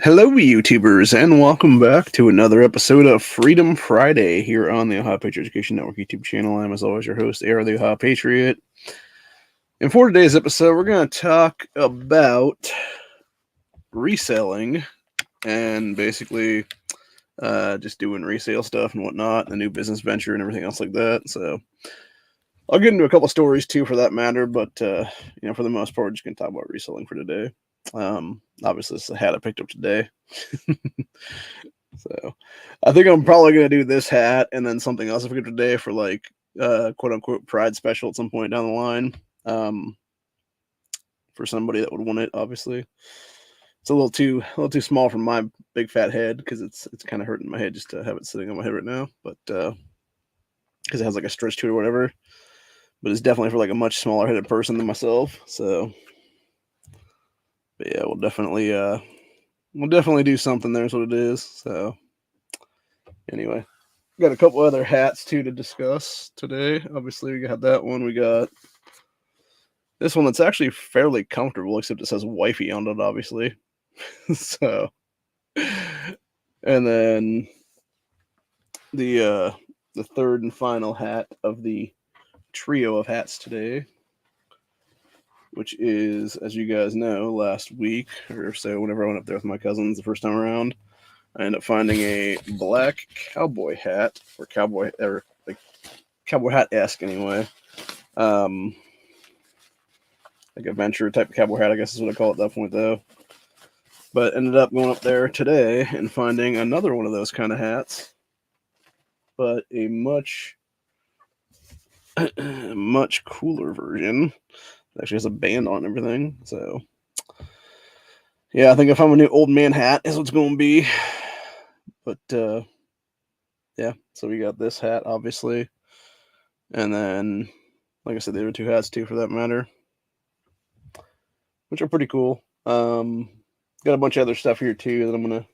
Hello, YouTubers, and welcome back to another episode of Freedom Friday here on the Ohio Patriot Education Network YouTube channel. I'm, as always, your host, AR the Ohio Patriot. And for today's episode, we're going to talk about reselling and basically just doing resale stuff and whatnot, the new business venture and everything else like that. So I'll get into a couple stories too, for that matter, but for the most part, we're just going to talk about reselling for today. Obviously, this is a hat I picked up today. So I think I'm probably going to do this hat and then something else I picked up today for like quote unquote pride special at some point down the line. For somebody that would want it, obviously. It's a little too small for my big fat head because it's kind of hurting my head just to have it sitting on my head right now. But because it has like a stretch to it or whatever. But it's definitely for like a much smaller headed person than myself. So, but yeah, we'll definitely do something. There's what it is. So anyway, got a couple other hats too to discuss today. Obviously, we got that one. We got this one that's actually fairly comfortable, except it says wifey on it, obviously. So, and then the third and final hat of the trio of hats today, which is, as you guys know, last week or so, whenever I went up there with my cousins the first time around, I ended up finding a black cowboy hat, or like cowboy hat-esque anyway. Like a venture type of cowboy hat, I guess is what I call it at that point, though. But ended up going up there today and finding another one of those kind of hats, but a much much cooler version. It actually has a band on and everything. So yeah, I think if I'm a new old man hat is what's going to be. But yeah, so we got this hat, obviously, and then, like I said, the other two hats too, for that matter, which are pretty cool. Got a bunch of other stuff here too that I'm gonna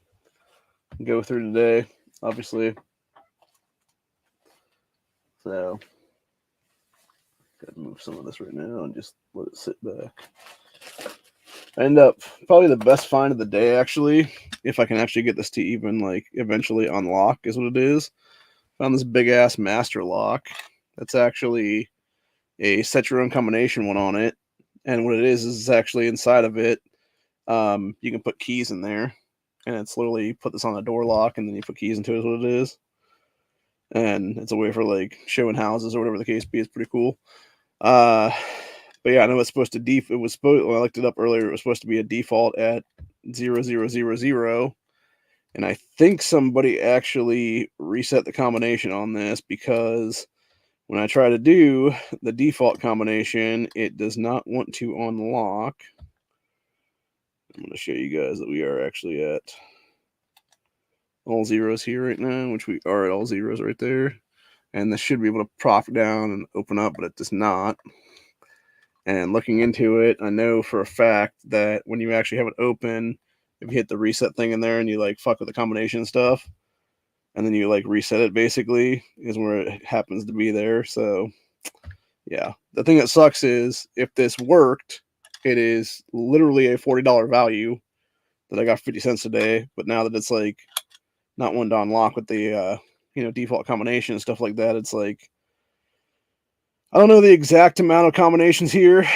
go through today, obviously. So gotta move some of this right now and just let it sit back. I end up probably the best find of the day, actually, if I can actually get this to even like eventually unlock, is what it is. Found this big ass master lock that's actually a set your own combination one on it, and what it is it's actually inside of it. You can put keys in there, and it's literally put this on a door lock, and then you put keys into it. Is what it is, and it's a way for like showing houses or whatever the case be. It's pretty cool. But yeah, I know it's supposed to it was supposed. When I looked it up earlier, it was supposed to be a default at 0000, and I think somebody actually reset the combination on this because when I try to do the default combination, it does not want to unlock. I'm going to show you guys that we are actually at all zeros here right now, which we are at all zeros right there. And this should be able to prop down and open up, but it does not. And looking into it, I know for a fact that when you actually have it open, if you hit the reset thing in there and you like fuck with the combination stuff, and then you like reset it, basically, is where it happens to be there. So yeah, the thing that sucks is if this worked, it is literally a $40 value that I got 50 cents today. But now that it's like not one to unlock with the default combination and stuff like that, it's like I don't know the exact amount of combinations here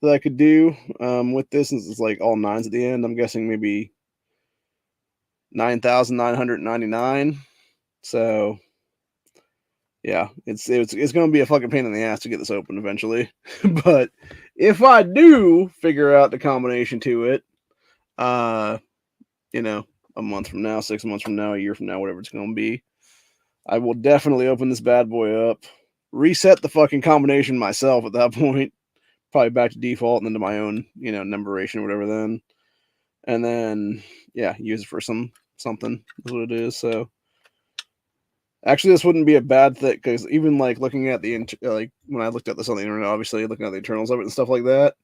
that I could do with this, since it's like all nines at the end. I'm guessing maybe 9,999. So yeah, it's going to be a fucking pain in the ass to get this open eventually. But if I do figure out the combination to it, a month from now, 6 months from now, a year from now, whatever it's going to be, I will definitely open this bad boy up, reset the fucking combination myself at that point, probably back to default and then to my own, numberation or whatever then. And then, yeah, use it for something. Is what it is. So actually, this wouldn't be a bad thing because even like looking at like when I looked at this on the internet, obviously looking at the internals of it and stuff like that,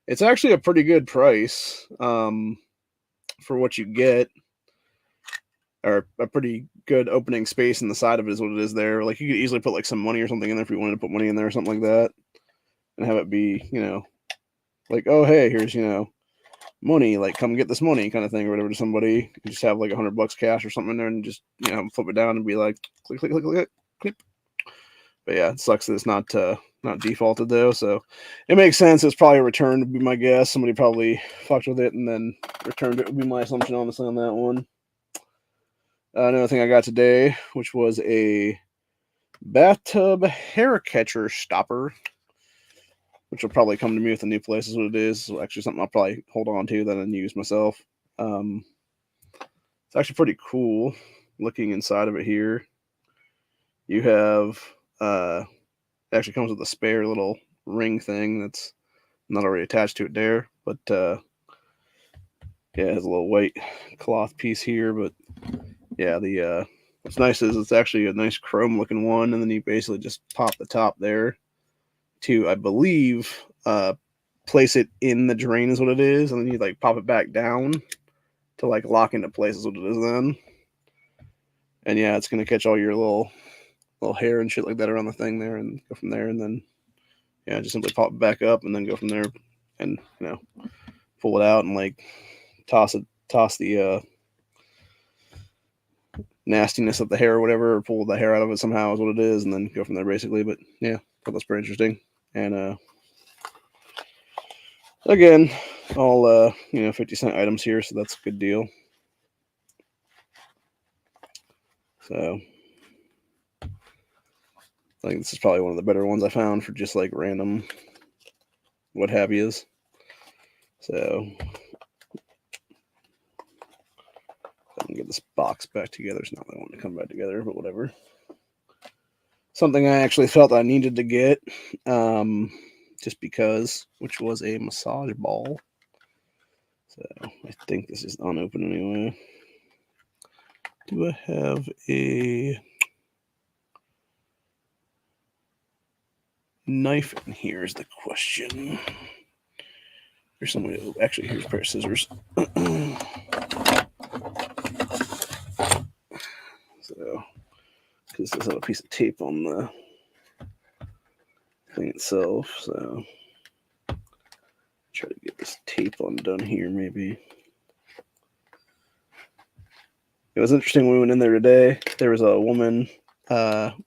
it's actually a pretty good price for what you get, or a pretty good opening space in the side of it is what it is there. Like you could easily put like some money or something in there if you wanted to put money in there or something like that, and have it be like, oh hey, here's money, like come get this money kind of thing or whatever to somebody. You just have like $100 cash or something in there and just, you know, flip it down and be like, click, click, click, click, click. But yeah, it sucks that it's not defaulted though. So it makes sense. It's probably a return would be my guess. Somebody probably fucked with it and then returned it would be my assumption, honestly, on that one. Another thing I got today, which was a bathtub hair catcher stopper, which will probably come to me with a new place is what it is. So actually something I'll probably hold on to that and use myself. It's actually pretty cool looking inside of it here. You have it actually comes with a spare little ring thing that's not already attached to it there, but yeah, it has a little white cloth piece here. But yeah, the what's nice is it's actually a nice chrome looking one, and then you basically just pop the top there to, I believe, place it in the drain is what it is, and then you like pop it back down to like lock into place is what it is then. And yeah, it's gonna catch all your little hair and shit like that around the thing there, and go from there, and then yeah, just simply pop it back up, and then go from there, and you know, pull it out and like toss the nastiness of the hair or whatever, or pull the hair out of it somehow is what it is, and then go from there basically. But yeah, I thought that's pretty interesting. And again, all 50-cent items here, so that's a good deal. So I think this is probably one of the better ones I found for just like random what have yous. So I can get this box back together. It's not that I want to come back together, but whatever. Something I actually felt I needed to get, just because, which was a massage ball. So I think this is unopened anyway. Do I have a knife in here is the question. There's somebody. Oh, actually, here's a pair of scissors. So, because this has a piece of tape on the thing itself, so try to get this tape undone here, maybe. It was interesting when we went in there today. There was a woman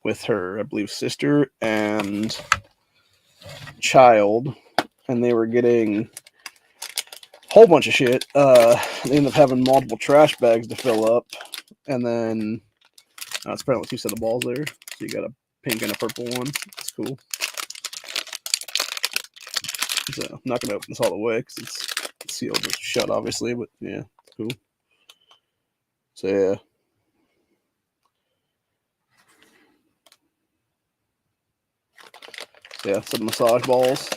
with her, I believe, sister and child, and they were getting a whole bunch of shit. They ended up having multiple trash bags to fill up, and then it's apparently 2 sets of balls there. So you got a pink and a purple one. That's cool. So I'm not gonna open this all the way because it's sealed shut, obviously. But yeah, it's cool. So yeah. Yeah, some massage balls.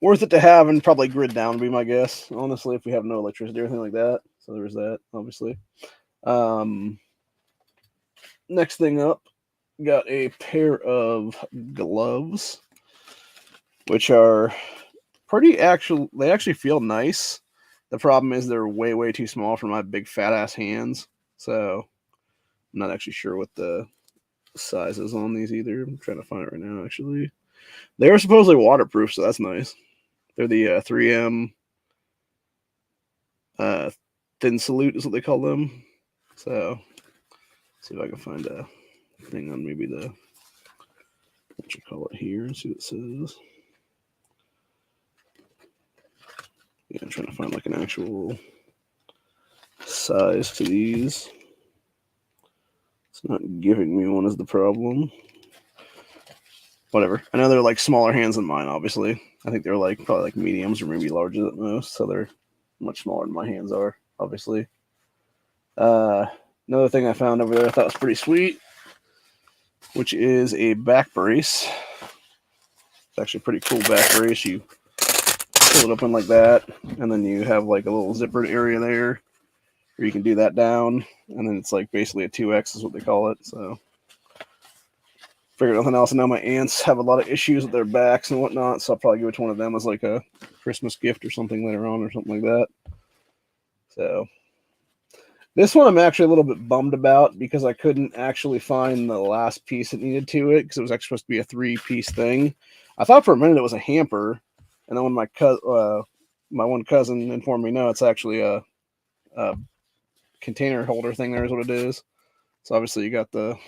Worth it to have and probably grid down would be my guess, honestly, if we have no electricity or anything like that. So there's that, obviously. Next thing up, got a pair of gloves, which are pretty actual. They actually feel nice. The problem is they're way, way too small for my big fat ass hands. So I'm not actually sure what the sizes on these either. I'm trying to find it right now, actually. They are supposedly waterproof, so that's nice. They're the 3M Thin Salute is what they call them. So see if I can find a thing on maybe the, what you call it here, and see what it says. Yeah, I'm trying to find like an actual size to these. It's not giving me one is the problem. Whatever. I know they're like smaller hands than mine, obviously. I think they're like probably like mediums or maybe larger at most, so they're much smaller than my hands are, obviously. Another thing I found over there I thought was pretty sweet, which is a back brace. It's actually a pretty cool back brace. You pull it open like that, and then you have like a little zippered area there where you can do that down, and then it's like basically a 2X is what they call it. So figured nothing else. I know my aunts have a lot of issues with their backs and whatnot, so I'll probably give it to one of them as like a Christmas gift or something later on or something like that. So this one I'm actually a little bit bummed about because I couldn't actually find the last piece that needed to it because it was actually supposed to be a 3-piece thing. I thought for a minute it was a hamper, and then when my one cousin informed me, no, it's actually a container holder thing. There is what it is. So obviously you got the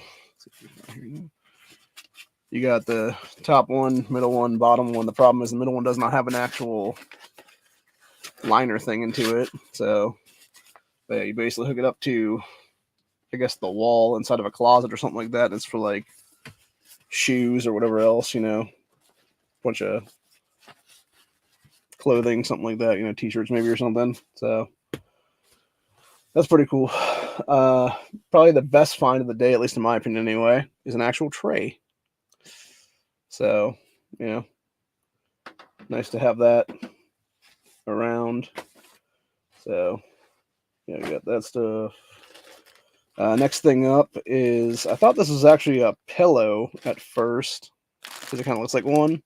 top one, middle one, bottom one. The problem is the middle one does not have an actual liner thing into it. So yeah, you basically hook it up to, I guess, the wall inside of a closet or something like that. It's for like shoes or whatever else, bunch of clothing, something like that, t-shirts maybe or something. So that's pretty cool. Probably the best find of the day, at least in my opinion anyway, is an actual tray. So, nice to have that around. So, yeah, we got that stuff. Next thing up is, I thought this was actually a pillow at first, because it kind of looks like one.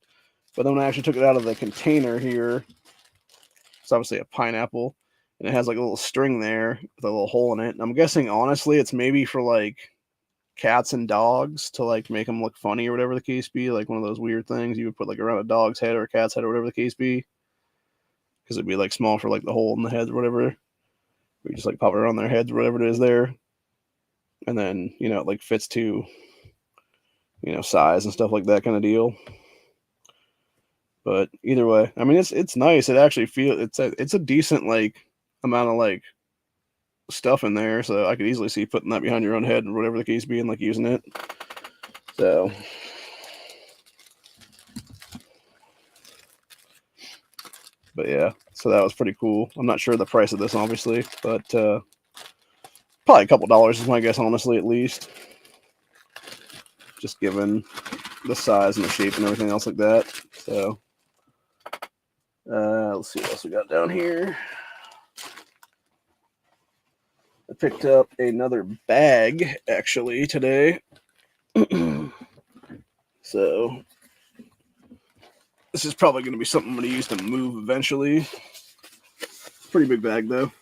But then when I actually took it out of the container here, it's obviously a pineapple, and it has like a little string there with a little hole in it. And I'm guessing, honestly, it's maybe for like cats and dogs to like make them look funny or whatever the case be, like one of those weird things you would put like around a dog's head or a cat's head or whatever the case be, because it'd be like small for like the hole in the head or whatever. We just like pop it around their heads or whatever it is there, and then it like fits to size and stuff like that kind of deal. But either way, I mean, it's nice. It actually feels it's a decent like amount of like stuff in there, so I could easily see putting that behind your own head or whatever the case be and like using it. So but yeah, so that was pretty cool. I'm not sure the price of this obviously, but probably a couple dollars is my guess, honestly, at least, just given the size and the shape and everything else like that. So let's see what else we got down here. I picked up another bag actually today. So this is probably going to be something I'm going to use to move eventually. Pretty big bag though.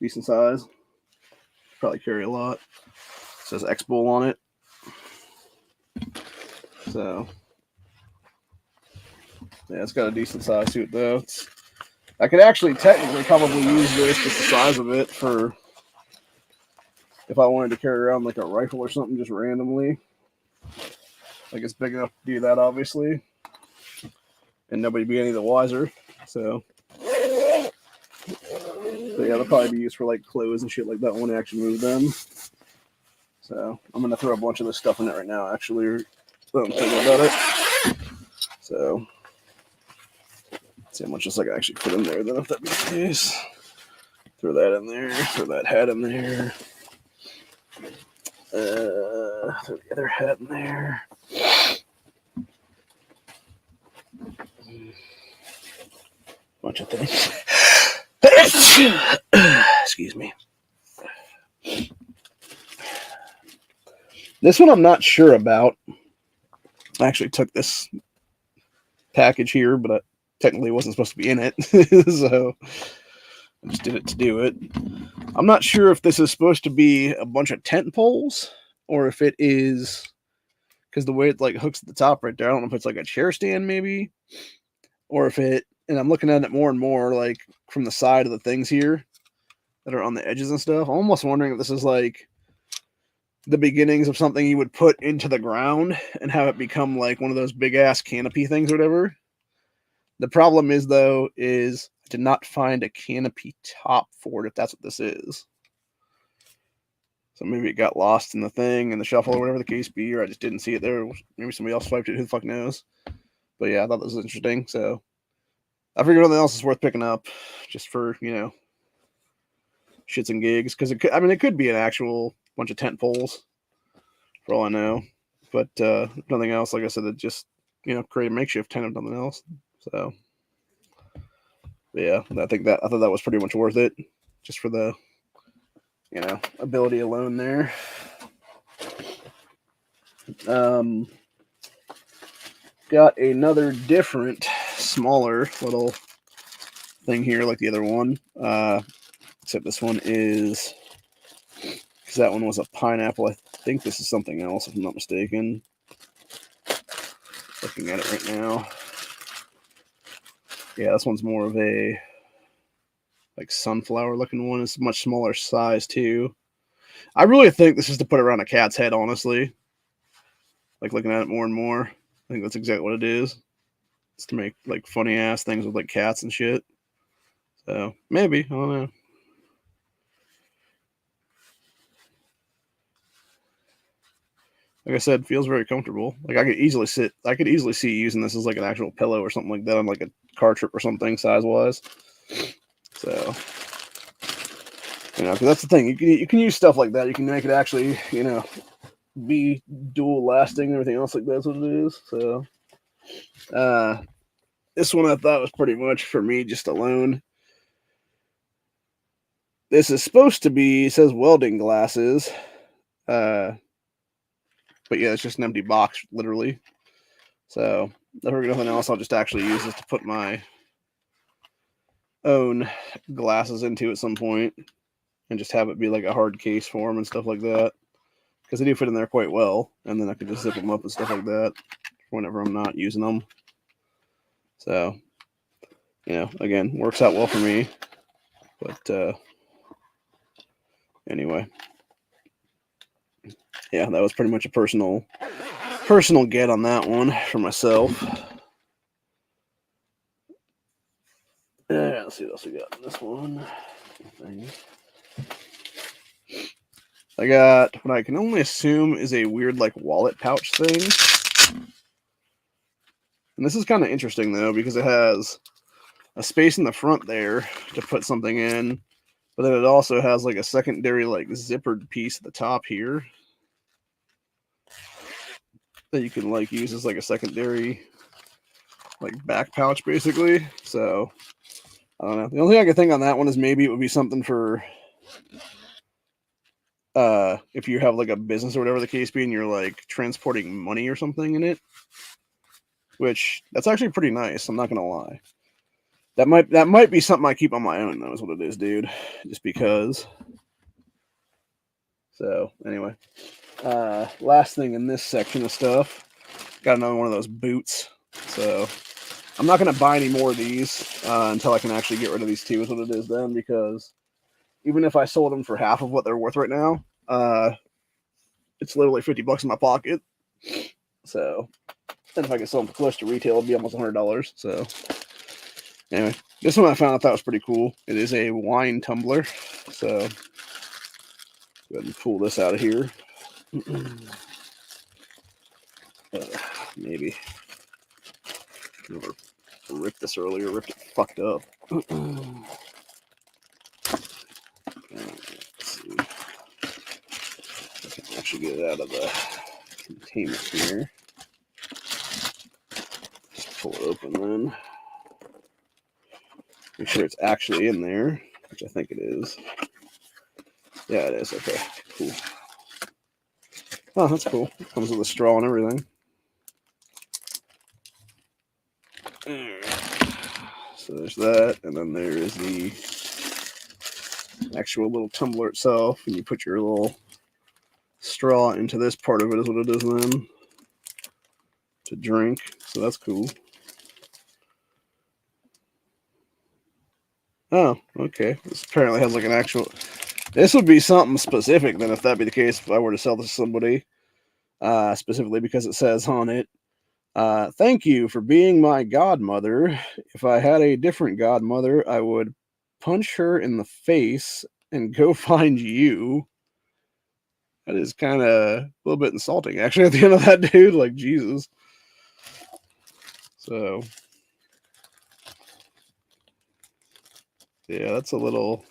Decent size. Probably carry a lot. It says X-Bull on it. So yeah, it's got a decent size to it though. I could actually technically probably use this, just the size of it, for if I wanted to carry around like a rifle or something just randomly. Like, it's big enough to do that, obviously, and nobody be any the wiser. So yeah, they'll probably be used for like clothes and shit like that when I actually move them. So I'm gonna throw a bunch of this stuff in it right now, actually. I'm thinking about it. So see how much I can actually fit in there then, if that be the case. Throw that in there, throw that hat in there. Throw the other hat in there. Bunch of things. Excuse me. This one I'm not sure about. I actually took this package here, but I technically wasn't supposed to be in it. So I just did it to do it. I'm not sure if this is supposed to be a bunch of tent poles or if it is, because the way it like hooks at the top right there, I don't know if it's like a chair stand maybe, or if it, and I'm looking at it more and more like from the side of the things here that are on the edges and stuff. I'm almost wondering if this is like the beginnings of something you would put into the ground and have it become like one of those big ass canopy things or whatever. The problem is, though, is I did not find a canopy top for it, if that's what this is. So maybe it got lost in the thing, in the shuffle, or whatever the case be, or I just didn't see it there. Maybe somebody else swiped it, who the fuck knows. But yeah, I thought this was interesting, so I figured something else is worth picking up, just for, shits and gigs, because it could be an actual bunch of tent poles, for all I know. But nothing else, like I said, it just, create a makeshift tent of nothing else. So yeah, I thought that was pretty much worth it, just for the ability alone there. Got another different, smaller little thing here, like the other one. Except this one is, because that one was a pineapple. I think this is something else, if I'm not mistaken. Looking at it right now. Yeah, this one's more of a like sunflower looking one. It's a much smaller size too. I really think this is to put around a cat's head, honestly. Like looking at it more and more. I think that's exactly what it is. It's to make like funny ass things with like cats and shit. So maybe, I don't know. Like I said, feels very comfortable. Like I could easily see using this as like an actual pillow or something like that on like a car trip or something size wise. So, because that's the thing. You can use stuff like that. You can make it actually, be dual lasting and everything else like that's what it is. So, this one I thought was pretty much for me just alone. This is supposed to be, it says welding glasses. But yeah, it's just an empty box, literally. So if I get nothing else, I'll just actually use this to put my own glasses into at some point and just have it be like a hard case for them and stuff like that. Because they do fit in there quite well. And then I can just zip them up and stuff like that whenever I'm not using them. So, again, works out well for me. But anyway. Yeah, that was pretty much a personal get on that one for myself. Yeah, let's see what else we got in this one. I got what I can only assume is a weird like wallet pouch thing. And this is kind of interesting though, because it has a space in the front there to put something in, but then it also has like a secondary like zippered piece at the top here that you can like use as like a secondary like back pouch basically. So I don't know. The only thing I can think on that one is maybe it would be something for if you have like a business or whatever the case be and you're like transporting money or something in it, which that's actually pretty nice. I'm not gonna lie. That might be something I keep on my own though, is what it is, dude. Just because. So anyway, last thing in this section of stuff, got another one of those boots. So I'm not gonna buy any more of these until I can actually get rid of these two, is what it is then, because even if I sold them for half of what they're worth right now, it's literally $50 in my pocket. So, and if I could sell them for close to retail, it'd be almost $100. So, anyway, this one I found I thought was pretty cool. It is a wine tumbler. So, go ahead and pull this out of here. Maybe. Ripped this earlier, ripped it fucked up. Let's see. I can actually get it out of the containment here. Just pull it open then. Make sure it's actually in there, which I think it is. Yeah, it is. Okay, cool. Oh, that's cool. It comes with a straw and everything. So there's that, and then there is the actual little tumbler itself, and you put your little straw into this part of it is what it is then to drink. So that's cool. Oh, okay. This apparently has like an actual. This would be something specific then, if that be the case. If I were to sell this to somebody, specifically because it says on it, "Thank you for being my godmother. If I had a different godmother, I would punch her in the face and go find you." That is kind of a little bit insulting, actually, at the end of that, dude. Like, Jesus. So, yeah, that's a little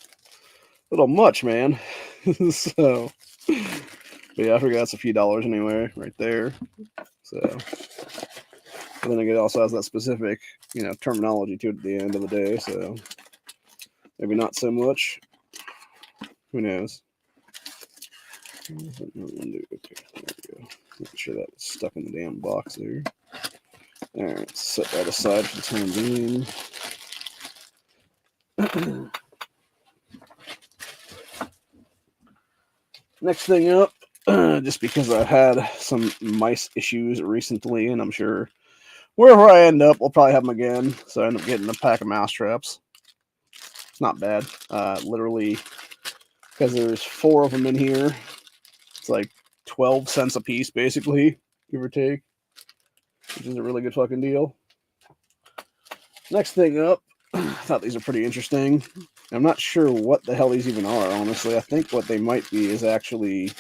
much, man. So, but yeah, I forgot it's a few dollars anyway, right there. So, but then it also has that specific, terminology to it at the end of the day. So, maybe not so much. Who knows? Okay, there we go. Make sure that was stuck in the damn box there. All right, set that aside for the time being. Next thing up, just because I've had some mice issues recently, and I'm sure wherever I end up, I'll probably have them again. So I end up getting a pack of mousetraps. It's not bad. Literally, because there's 4 of them in here. It's like 12 cents a piece, basically, give or take, which is a really good fucking deal. Next thing up, I thought these are pretty interesting. I'm not sure what the hell these even are, honestly. I think what they might be is actually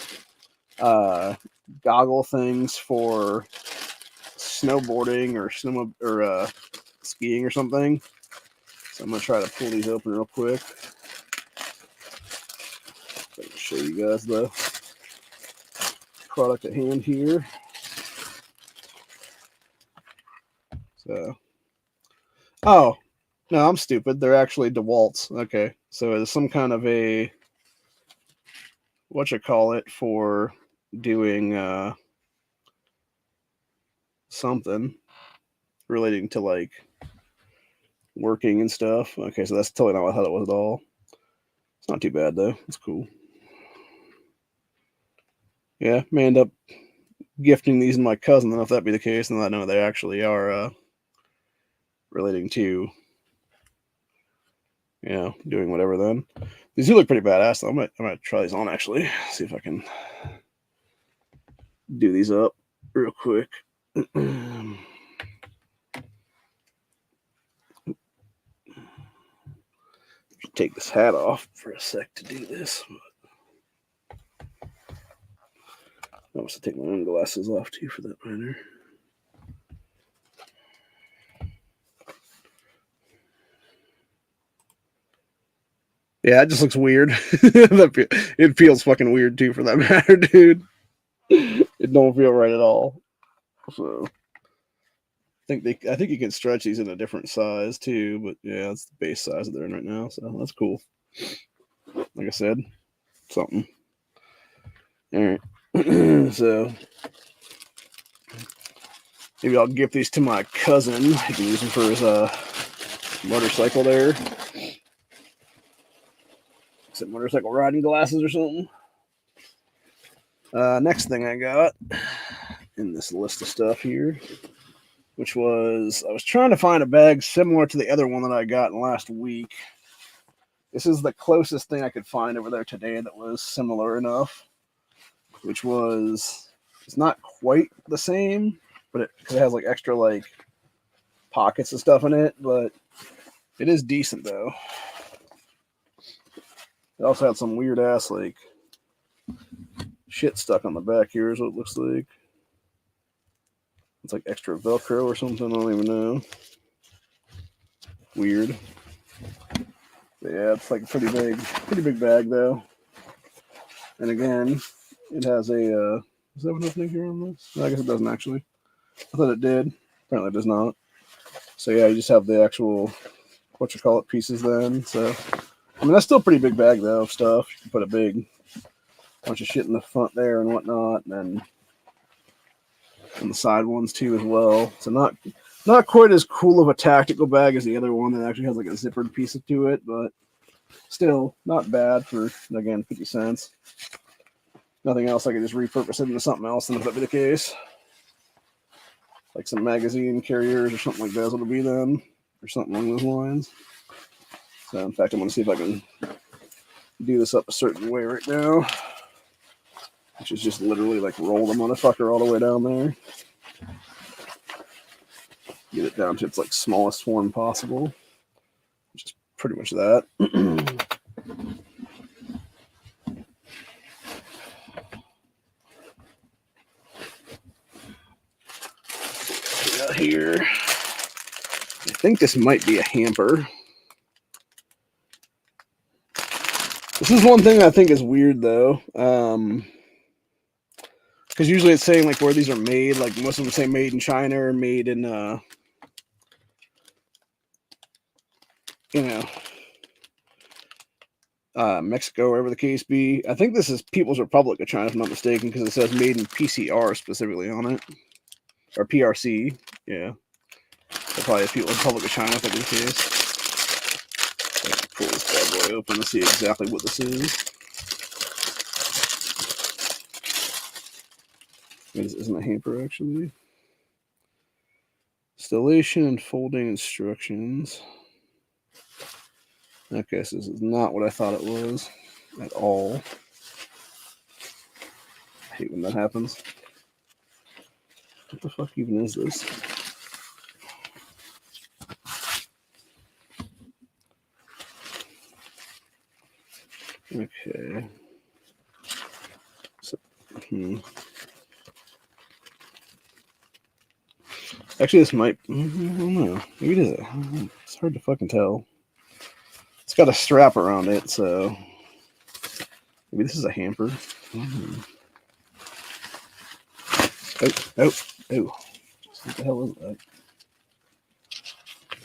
goggle things for snowboarding or skiing or something. So I'm gonna try to pull these open real quick. I'll show you guys the product at hand here. So, oh no, I'm stupid. They're actually DeWalt's. Okay, so it's some kind of a whatchamacallit for doing something relating to like working and stuff. Okay, so that's totally not what I thought it was at all. It's not too bad though. It's cool. Yeah, may end up gifting these to my cousin. Then if that be the case, then I know they actually are relating to, doing whatever. Then these do look pretty badass. Though. I might try these on actually. See if I can do these up real quick. Take this hat off for a sec to do this. I must take my own glasses off too, for that matter. Yeah, it just looks weird. It feels fucking weird too, for that matter, dude. It don't feel right at all. So I think you can stretch these in a different size too, but yeah, that's the base size that they're in right now, so that's cool. Like I said, something. All right, so maybe I'll give these to my cousin. He can use them for his motorcycle there. Some motorcycle riding glasses or something. Next thing I got in this list of stuff here, which was, I was trying to find a bag similar to the other one that I got in last week. This is the closest thing I could find over there today that was similar enough, which was, it's not quite the same, but because it has like extra like pockets and stuff in it, but it is decent though. It also had some weird ass like shit stuck on the back here is what it looks like. It's like extra Velcro or something, I don't even know. Weird. But yeah, it's like a pretty big bag though. And again, it has a does that have enough here on this? No, I guess it doesn't actually. I thought it did. Apparently it does not. So yeah, you just have the actual pieces then. So I mean that's still a pretty big bag though of stuff. You can put a big bunch of shit in the front there and whatnot, and then on the side ones too as well. So not quite as cool of a tactical bag as the other one that actually has like a zippered piece to it, but still not bad for, again, 50 cents. Nothing else, I could just repurpose it into something else, and if that be the case, like some magazine carriers or something like that would be then, or something along those lines. So in fact, I'm going to see if I can do this up a certain way right now, which is just literally like roll the motherfucker all the way down there. Get it down to its like smallest form possible, which is pretty much that. Here, I think this might be a hamper. This is one thing I think is weird though, because usually it's saying like where these are made. Like most of them say made in China or made in Mexico, wherever the case be. I think this is People's Republic of China, if I'm not mistaken, because it says made in PCR specifically on it, or PRC. Yeah, so probably People's Republic of China, if that is the case. Let's pull this bad boy open to see exactly what this is. This isn't a hamper actually. Installation and folding instructions. Okay, so this is not what I thought it was at all. I hate when that happens. What the fuck even is this? Okay. So, Actually, this might. I don't know. Maybe it is. It's hard to fucking tell. It's got a strap around it, so maybe this is a hamper. Oh. What the hell is that?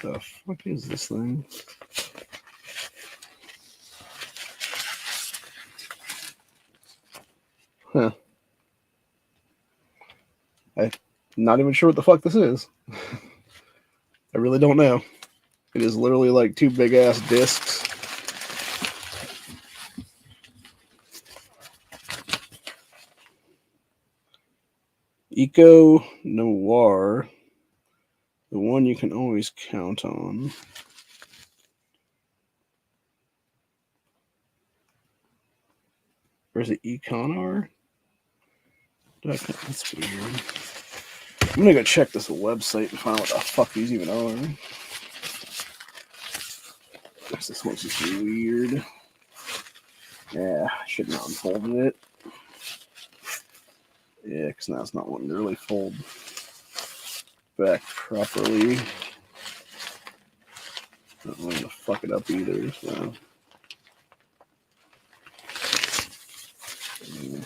What the fuck is this thing? Huh. I'm not even sure what the fuck this is. I really don't know. It is literally like two big ass discs. Eco Noir. The one you can always count on. Or is it Econar? That's weird. I'm gonna go check this website and find out what the fuck these even are. This one's just weird. Yeah, I shouldn't have unfolded it. Yeah, because now it's not wanting to really fold back properly. Not wanting to fuck it up either, so. Yeah.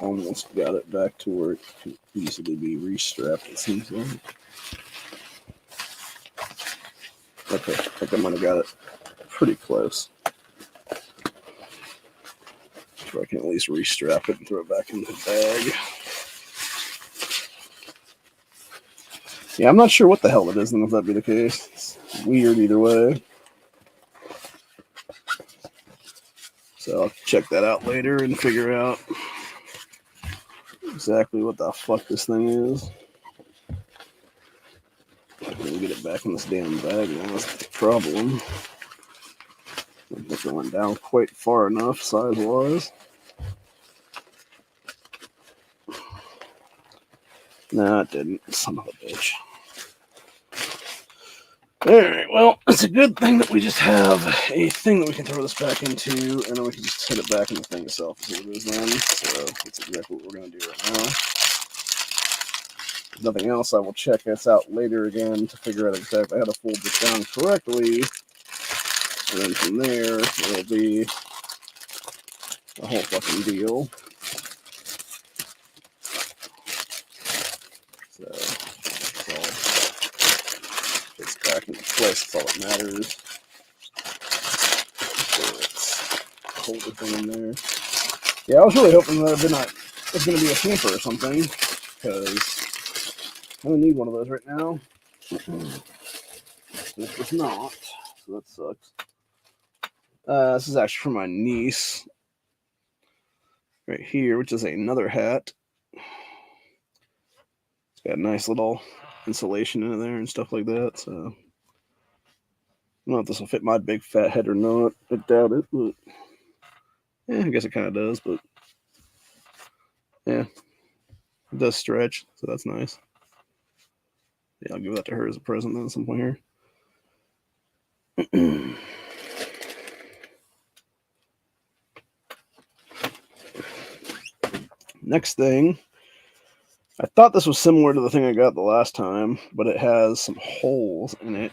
Almost got it back to where it can easily be restrapped, it seems like. Okay, I think I might have got it pretty close. So I can at least restrap it and throw it back in the bag. Yeah, I'm not sure what the hell it is, and if that'd be the case. It's weird either way. So I'll check that out later and figure out exactly what the fuck this thing is. I can get it back in this damn bag now. That's the problem. I don't think it went down quite far enough size-wise. No, it didn't. Son of a bitch. Alright, well, it's a good thing that we just have a thing that we can throw this back into, and then we can just hit it back in the thing itself and see what it is then. So that's exactly what we're going to do right now. If nothing else, I will check this out later again to figure out exactly how to fold this down correctly. And then from there, it'll be a whole fucking deal. So, it's back into place, that's all that matters. So let's hold the thing in there. Yeah, I was really hoping that it was going to be a hamper or something, because I don't need one of those right now. This was not, so that sucks. This is actually for my niece, right here, which is another hat. It's got a nice little insulation in there and stuff like that, so I don't know if this will fit my big fat head or not. I doubt it, but yeah, I guess it kind of does, but yeah, it does stretch, so that's nice. Yeah, I'll give that to her as a present then at some point here. Next thing, I thought this was similar to the thing I got the last time, but it has some holes in it.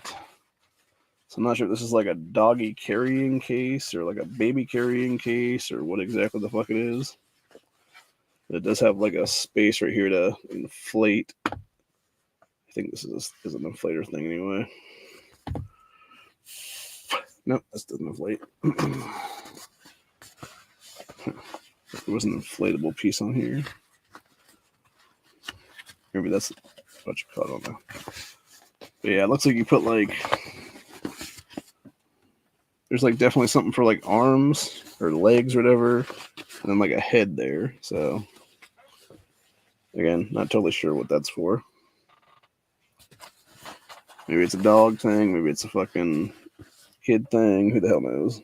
So I'm not sure if this is like a doggy carrying case or like a baby carrying case or what exactly the fuck it is. But it does have like a space right here to inflate. I think this is an inflator thing anyway. Nope, this doesn't inflate. There was an inflatable piece on here. Maybe that's what you call it, I don't know. But yeah, it looks like you put like, there's like definitely something for like arms or legs or whatever, and then like a head there. So again, not totally sure what that's for. Maybe it's a dog thing, maybe it's a fucking kid thing, who the hell knows.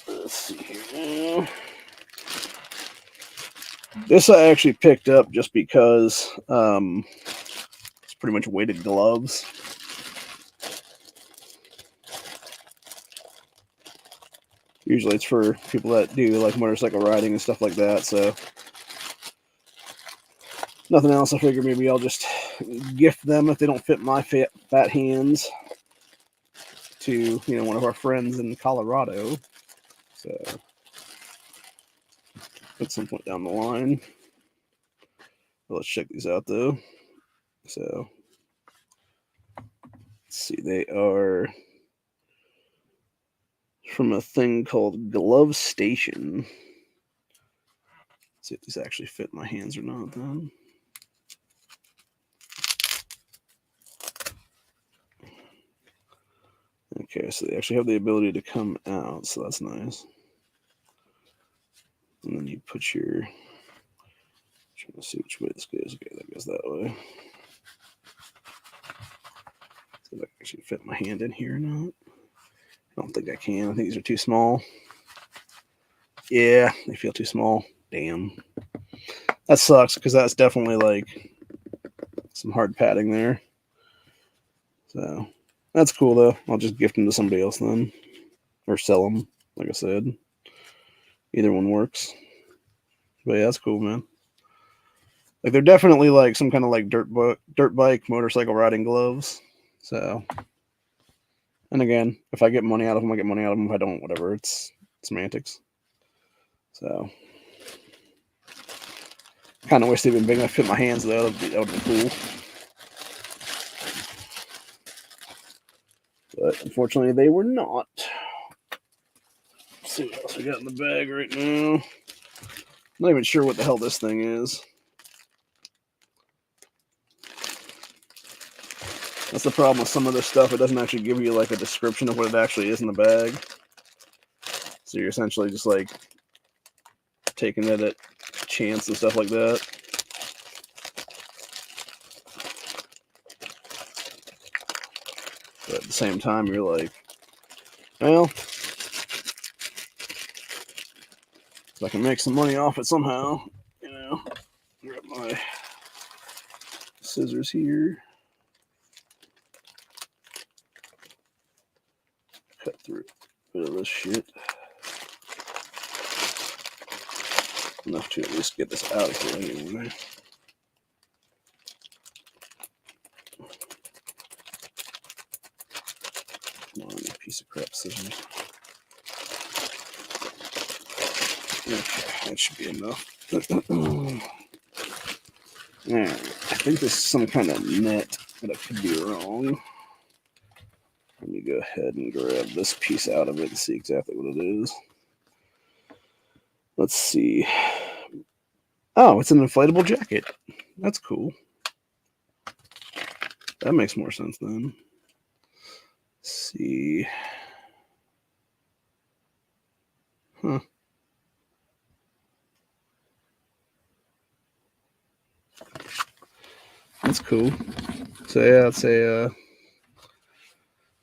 Let's see here now. This I actually picked up just because it's pretty much weighted gloves. Usually it's for people that do like motorcycle riding and stuff like that, so nothing else. I figure maybe I'll just gift them if they don't fit my fat hands to, you know, one of our friends in Colorado. So at some point down the line. Well, let's check these out though. So let's see, they are from a thing called Glove Station. Let's see if these actually fit my hands or not then. Okay, so they actually have the ability to come out, so that's nice. And then you put your, trying to see which way this goes. Okay, that goes that way. See if I can actually fit my hand in here or not. I don't think I can. I think these are too small. Yeah, they feel too small. Damn. That sucks because that's definitely like some hard padding there. So that's cool though. I'll just gift them to somebody else then. Or sell them, like I said. Either one works. But yeah, that's cool, man. Like they're definitely like some kind of like dirt bike, motorcycle riding gloves. So, and again, if I get money out of them, I get money out of them. If I don't, whatever. It's semantics. So, kind of wish they'd been big enough to fit my hands though. That would be cool. But unfortunately, they were not. Let's see what else we got in the bag right now. I'm not even sure what the hell this thing is. That's the problem with some of this stuff. It doesn't actually give you like a description of what it actually is in the bag. So you're essentially just like taking it at chance and stuff like that. But at the same time, you're like, well, if I can make some money off it somehow, you know, grab my scissors here. Cut through a bit of this shit. Enough to at least get this out of here anyway. Come on, you piece of crap scissors. Okay, that should be enough. Alright, I think this is some kind of net, but I could be wrong. Let me go ahead and grab this piece out of it and see exactly what it is. Let's see. Oh, it's an inflatable jacket. That's cool. That makes more sense then. Let's see. Huh. That's cool. So yeah, it's a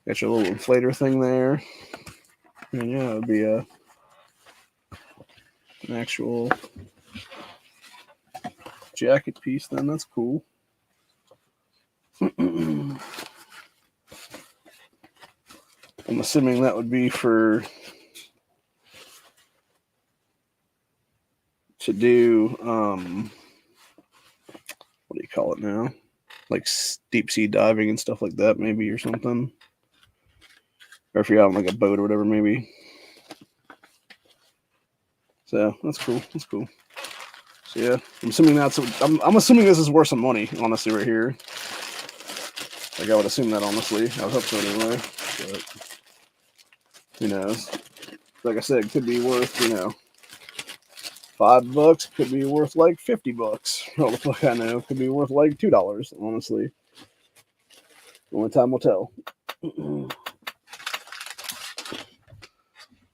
got your little inflator thing there. And yeah, it'd be an actual jacket piece then. That's cool. I'm assuming that would be for to do what do you call it now? Like deep sea diving and stuff like that, maybe, or something. Or if you're out on like a boat or whatever, maybe. So that's cool. That's cool. So yeah, I'm assuming that's. I'm assuming this is worth some money, honestly, right here. Like I would assume that, honestly. I would hope so anyway. But who knows? Like I said, it could be worth, you know, $5, could be worth like $50. All the fuck I know. Could be worth like $2, honestly. Only time will tell.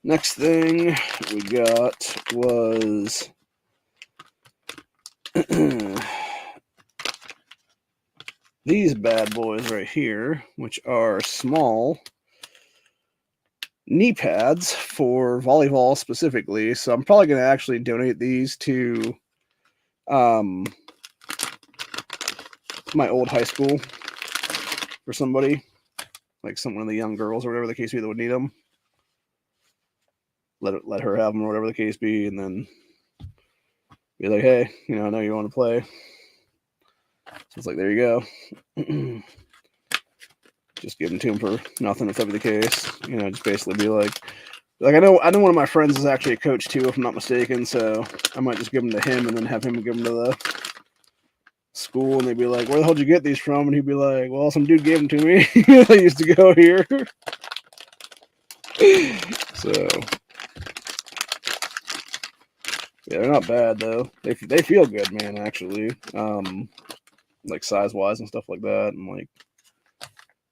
Next thing we got was these bad boys right here, which are small knee pads for volleyball specifically. So I'm probably going to actually donate these to my old high school for somebody, like one of the young girls or whatever the case be that would need them. Let her have them or whatever the case be, and then be like, hey, you know, I know you want to play. So it's like, there you go. Just give them to him for nothing if that be the case. You know, just basically be like I know one of my friends is actually a coach too, if I'm not mistaken. So I might just give them to him and then have him give them to the school, and they'd be like, "Where the hell did you get these from?" And he'd be like, "Well, some dude gave them to me. I used to go here." So yeah, they're not bad though. They feel good, man. Actually, like size wise and stuff like that, and like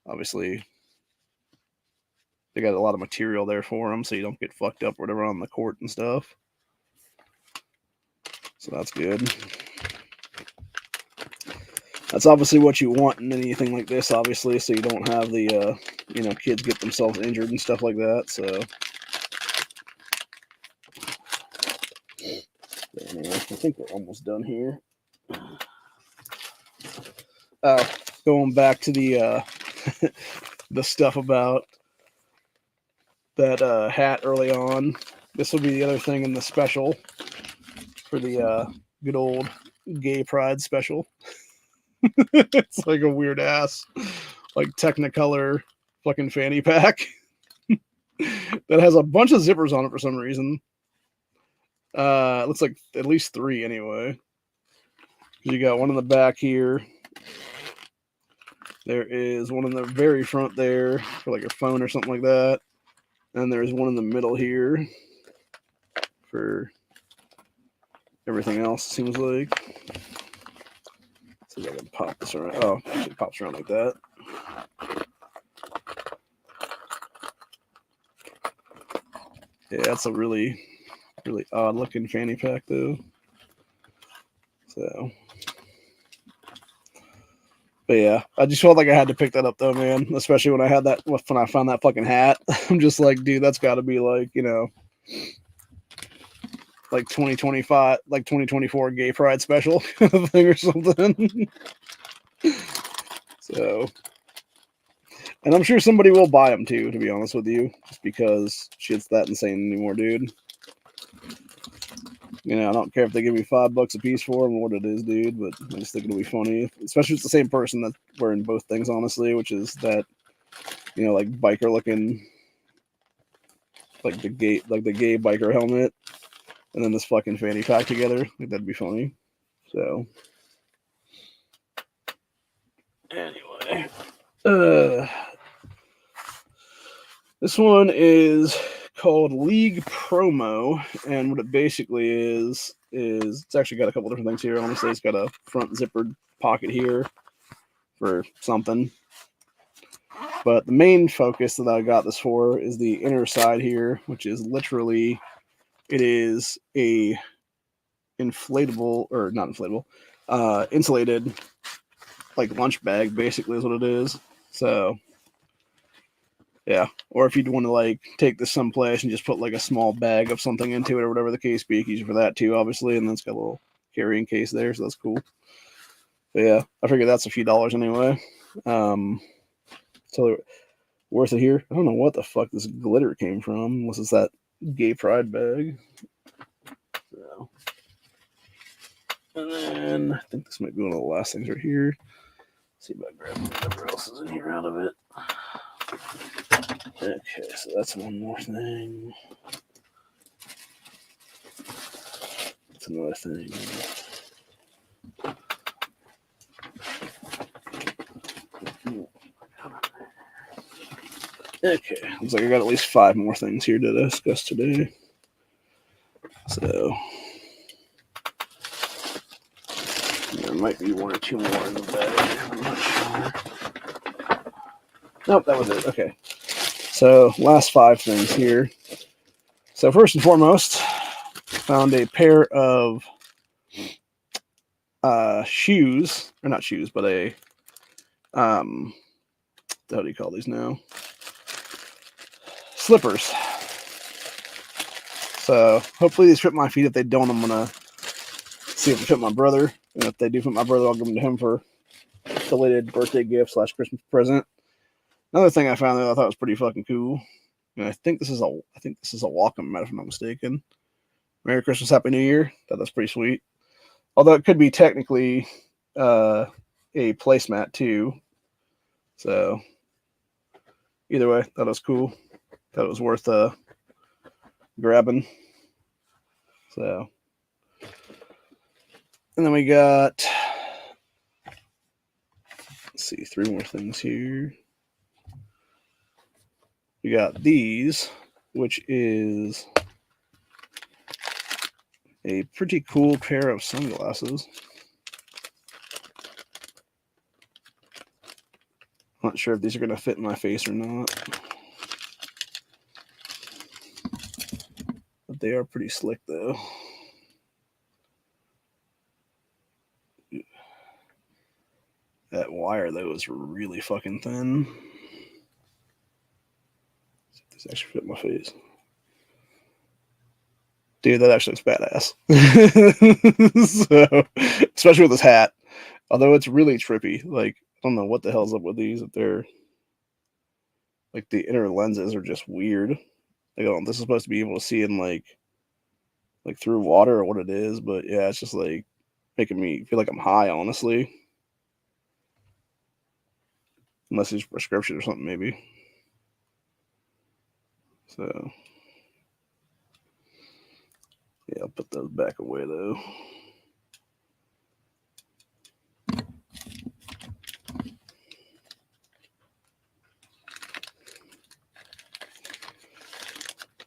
obviously they got a lot of material there for them, so you don't get fucked up or whatever on the court and stuff. So that's good. That's obviously what you want in anything like this, obviously, so you don't have the, you know, kids get themselves injured and stuff like that. So anyway, I think we're almost done here. Going back to the the stuff about that hat early on. This will be the other thing in the special for the good old gay pride special. It's like a weird ass, like Technicolor fucking fanny pack that has a bunch of zippers on it for some reason. It looks like at least 3 anyway. You got one in the back here. There is one in the very front there for like your phone or something like that. And there's one in the middle here for everything else, it seems like. Let's see if I can pop this around. Oh, it pops around like that. Yeah, that's a really, really odd looking fanny pack though. So, but yeah, I just felt like I had to pick that up though, man. Especially when I found that fucking hat. I'm just like, dude, that's got to be like, you know, like 2025, like 2024 gay pride special thing or something. So, and I'm sure somebody will buy them too, to be honest with you, just because shit's that insane anymore, dude. You know, I don't care if they give me $5 a piece for them or what it is, dude, but I just think it'll be funny, especially if it's the same person that's wearing both things, honestly, which is that, you know, like biker looking, like the gay biker helmet, and then this fucking fanny pack together. I think that'd be funny. So, anyway, this one is called League Promo, and what it basically is it's actually got a couple different things here. Honestly, it's got a front zippered pocket here for something, but the main focus that I got this for is the inner side here, which is literally, it is a inflatable, or not inflatable, insulated like lunch bag, basically is what it is. So yeah, or if you'd want to like take this someplace and just put like a small bag of something into it or whatever the case be, you can use it for that too, obviously. And then it's got a little carrying case there, so that's cool. But yeah, I figured that's a few dollars anyway. Totally worth it here. I don't know what the fuck this glitter came from. Was this that gay pride bag? So, and then I think this might be one of the last things right here. Let's see if I grab whatever else is in here out of it. Okay, so that's one more thing. That's another thing. Okay, looks like I got at least 5 more things here to discuss today. So there might be 1 or 2 more in the bag. I'm not sure. Nope, that was it. Okay. So last 5 things here. So first and foremost, found a pair of shoes, or not shoes, but a how do you call these now? Slippers. So hopefully these fit my feet. If they don't, I'm gonna see if they fit my brother. And if they do fit my brother, I'll give them to him for a belated birthday gift / Christmas present. Another thing I found that I thought was pretty fucking cool. And I think this is a Wacom, if I'm not mistaken. Merry Christmas, Happy New Year. That's pretty sweet. Although it could be technically a placemat too. So either way, that was cool. That was worth grabbing. So, and then we got, let's see, 3 more things here. We got these, which is a pretty cool pair of sunglasses. Not sure if these are going to fit in my face or not. But they are pretty slick, though. That wire, though, is really fucking thin. See if this actually fit my face. Dude, that actually looks badass. So, especially with this hat. Although it's really trippy. Like, I don't know what the hell's up with these. If they're, like, the inner lenses are just weird. Like, I don't know, this is supposed to be able to see in, like through water or what it is. But, yeah, it's just, like, making me feel like I'm high, honestly. Unless it's prescription or something, maybe. So, yeah, I'll put those back away, though.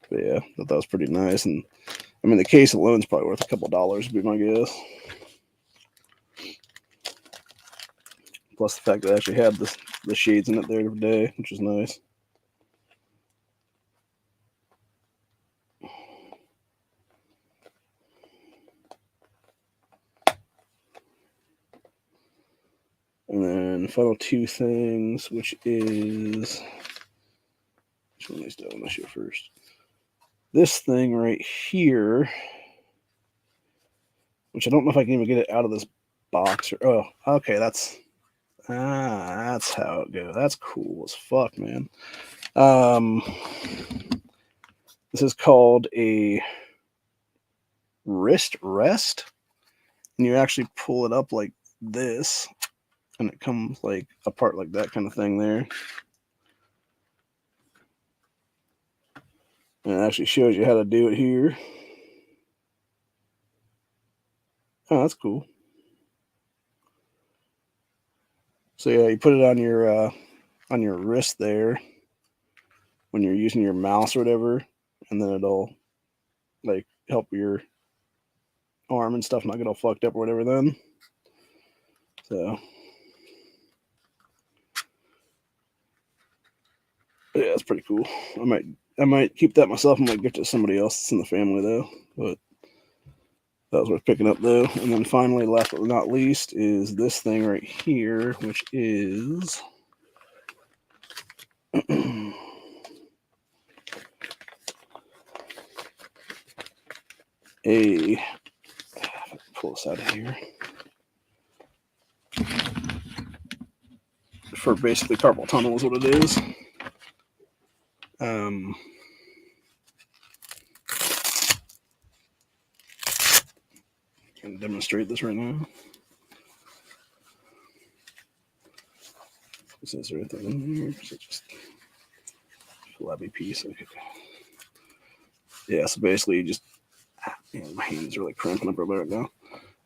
But, yeah, I thought that was pretty nice. And, I mean, the case alone is probably worth a couple dollars, would be my guess. Plus the fact that I actually had the shades in it there today, which is nice. And then the final 2 things, which is, which one of these do I want to show first? This thing right here, which I don't know if I can even get it out of this box. Oh, okay, that's how it goes. That's cool as fuck, man. This is called a wrist rest, and you actually pull it up like this, and it comes like apart like that kind of thing there. And it actually shows you how to do it here. Oh, that's cool. So yeah, you put it on your wrist there when you're using your mouse or whatever, and then it'll like help your arm and stuff not get all fucked up or whatever then. So yeah, it's pretty cool. I might keep that myself. I might gift it to somebody else that's in the family though. But that was worth picking up though. And then finally, last but not least, is this thing right here, which is a, pull this out of here, for basically carpal tunnel is what it is. Can demonstrate this right now. Is there anything in here? Is it just a flabby piece? Okay. Yeah, so basically you just, my hand's really cramping up right now.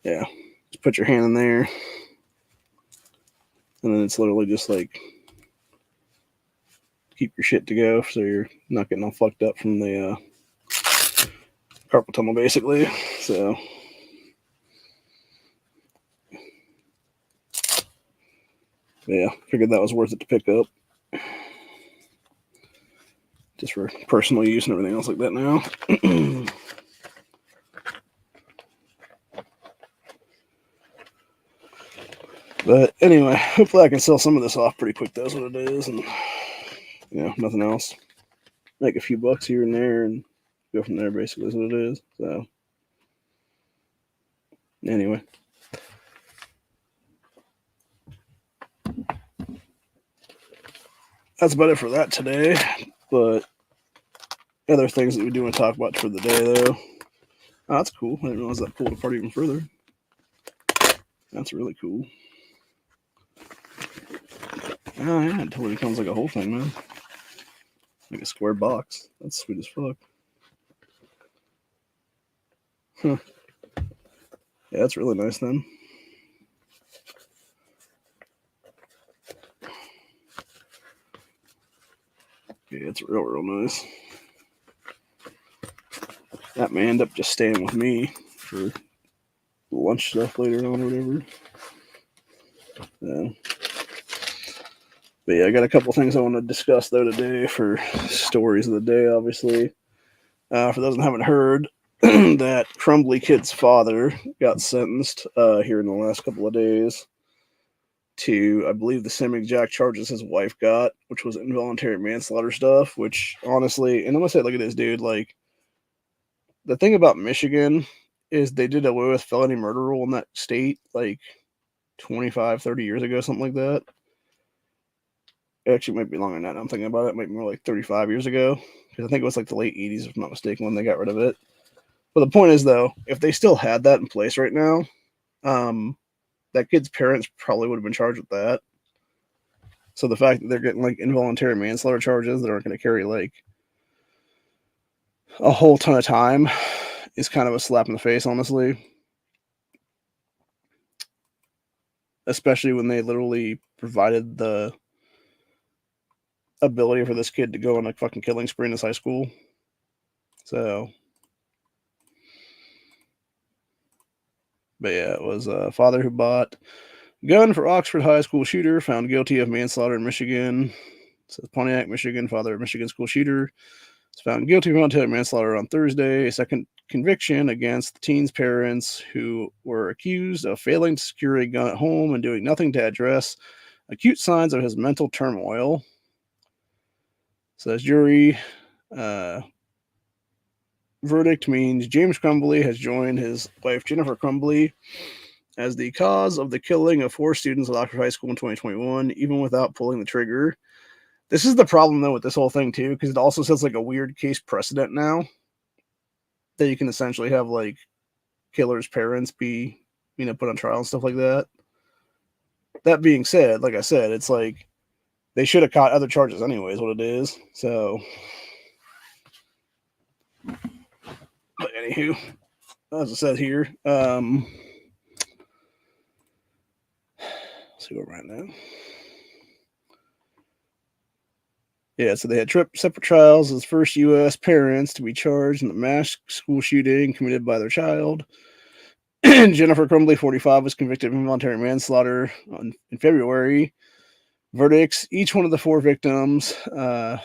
Yeah, just put your hand in there, and then it's literally just like keep your shit to go so you're not getting all fucked up from the carpal tunnel, basically. So, yeah, figured that was worth it to pick up. Just for personal use and everything else like that now. But anyway, hopefully I can sell some of this off pretty quick. That's what it is. And, nothing else. Make a few bucks here and there and go from there, basically, is what it is. So, anyway. That's about it for that today. But other things that we do want to talk about for the day, though. Oh, that's cool. I didn't realize that pulled apart even further. That's really cool. Oh, yeah, it totally becomes like a whole thing, man. Like a square box. That's sweet as fuck. Huh. Yeah, that's really nice then. Yeah, it's real nice. That may end up just staying with me for lunch stuff later on or whatever. Yeah. But yeah, I got a couple things I want to discuss though today for stories of the day, obviously. For those that haven't heard, that Crumbly Kid's father got sentenced here in the last couple of days to, I believe, the same exact charges his wife got, which was involuntary manslaughter stuff, which honestly, and I'm going to say, look at this, dude, like, the thing about Michigan is they did away with felony murder rule in that state, like, 25, 30 years ago, something like that. It actually might be longer than that. I'm thinking about it. It might be more like 35 years ago, because I think it was like the late 80s, if I'm not mistaken, when they got rid of it. But the point is, though, if they still had that in place right now, that kid's parents probably would have been charged with that. So the fact that they're getting like involuntary manslaughter charges that aren't going to carry like a whole ton of time is kind of a slap in the face, honestly. Especially when they literally provided the ability for this kid to go on a fucking killing spree in his high school. So, but yeah, it was a father who bought gun for Oxford High School shooter, found guilty of manslaughter in Michigan. It says Pontiac, Michigan, father of Michigan school shooter. Was found guilty of voluntary manslaughter on Thursday. A second conviction against the teen's parents, who were accused of failing to secure a gun at home and doing nothing to address acute signs of his mental turmoil. Says jury, verdict means James Crumbly has joined his wife Jennifer Crumbly as the cause of the killing of 4 students at Oxford High School in 2021, even without pulling the trigger. This is the problem, though, with this whole thing, too, because it also sets like a weird case precedent now that you can essentially have like killers' parents be, put on trial and stuff like that. That being said, like I said, it's like they should have caught other charges anyways, what it is. So, but anywho, as I said here, let's see where we're at now. Yeah, so they had separate trials as first U.S. parents to be charged in the mass school shooting committed by their child. Jennifer Crumbly, 45, was convicted of involuntary manslaughter in February. Verdicts: each one of the 4 victims were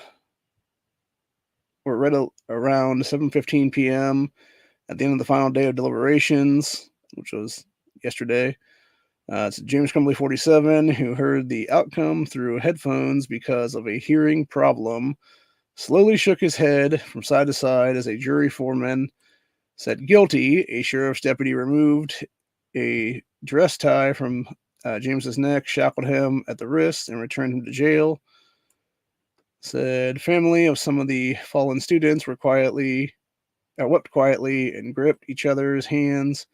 read around 7:15 p.m. at the end of the final day of deliberations, which was yesterday. It's James Crumbly, 47, who heard the outcome through headphones because of a hearing problem, slowly shook his head from side to side as a jury foreman said guilty. A sheriff's deputy removed a dress tie from James's neck, shackled him at the wrist, and returned him to jail. Said family of some of the fallen students wept quietly and gripped each other's hands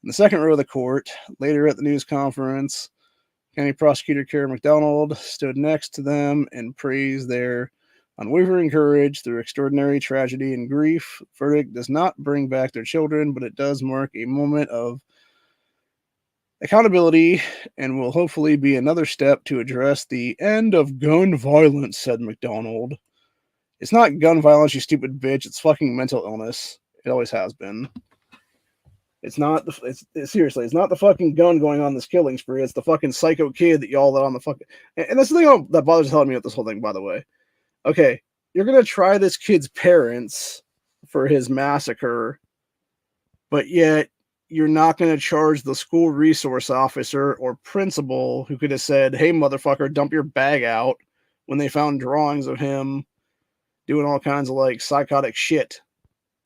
in the second row of the court. Later at the news conference, County Prosecutor Karen McDonald stood next to them and praised their unwavering courage through extraordinary tragedy and grief. Verdict does not bring back their children, but it does mark a moment of Accountability and will hopefully be another step to address the end of gun violence, said McDonald. It's not gun violence, you stupid bitch. It's fucking mental illness. It always has been. It's not seriously. It's not the fucking gun going on this killing spree. It's the fucking psycho kid that y'all let on the fucking. And that's the thing that bothers the hell out of me with this whole thing. By the way, okay, you're gonna try this kid's parents for his massacre, but yet you're not gonna charge the school resource officer or principal who could have said, "Hey, motherfucker, dump your bag out," when they found drawings of him doing all kinds of like psychotic shit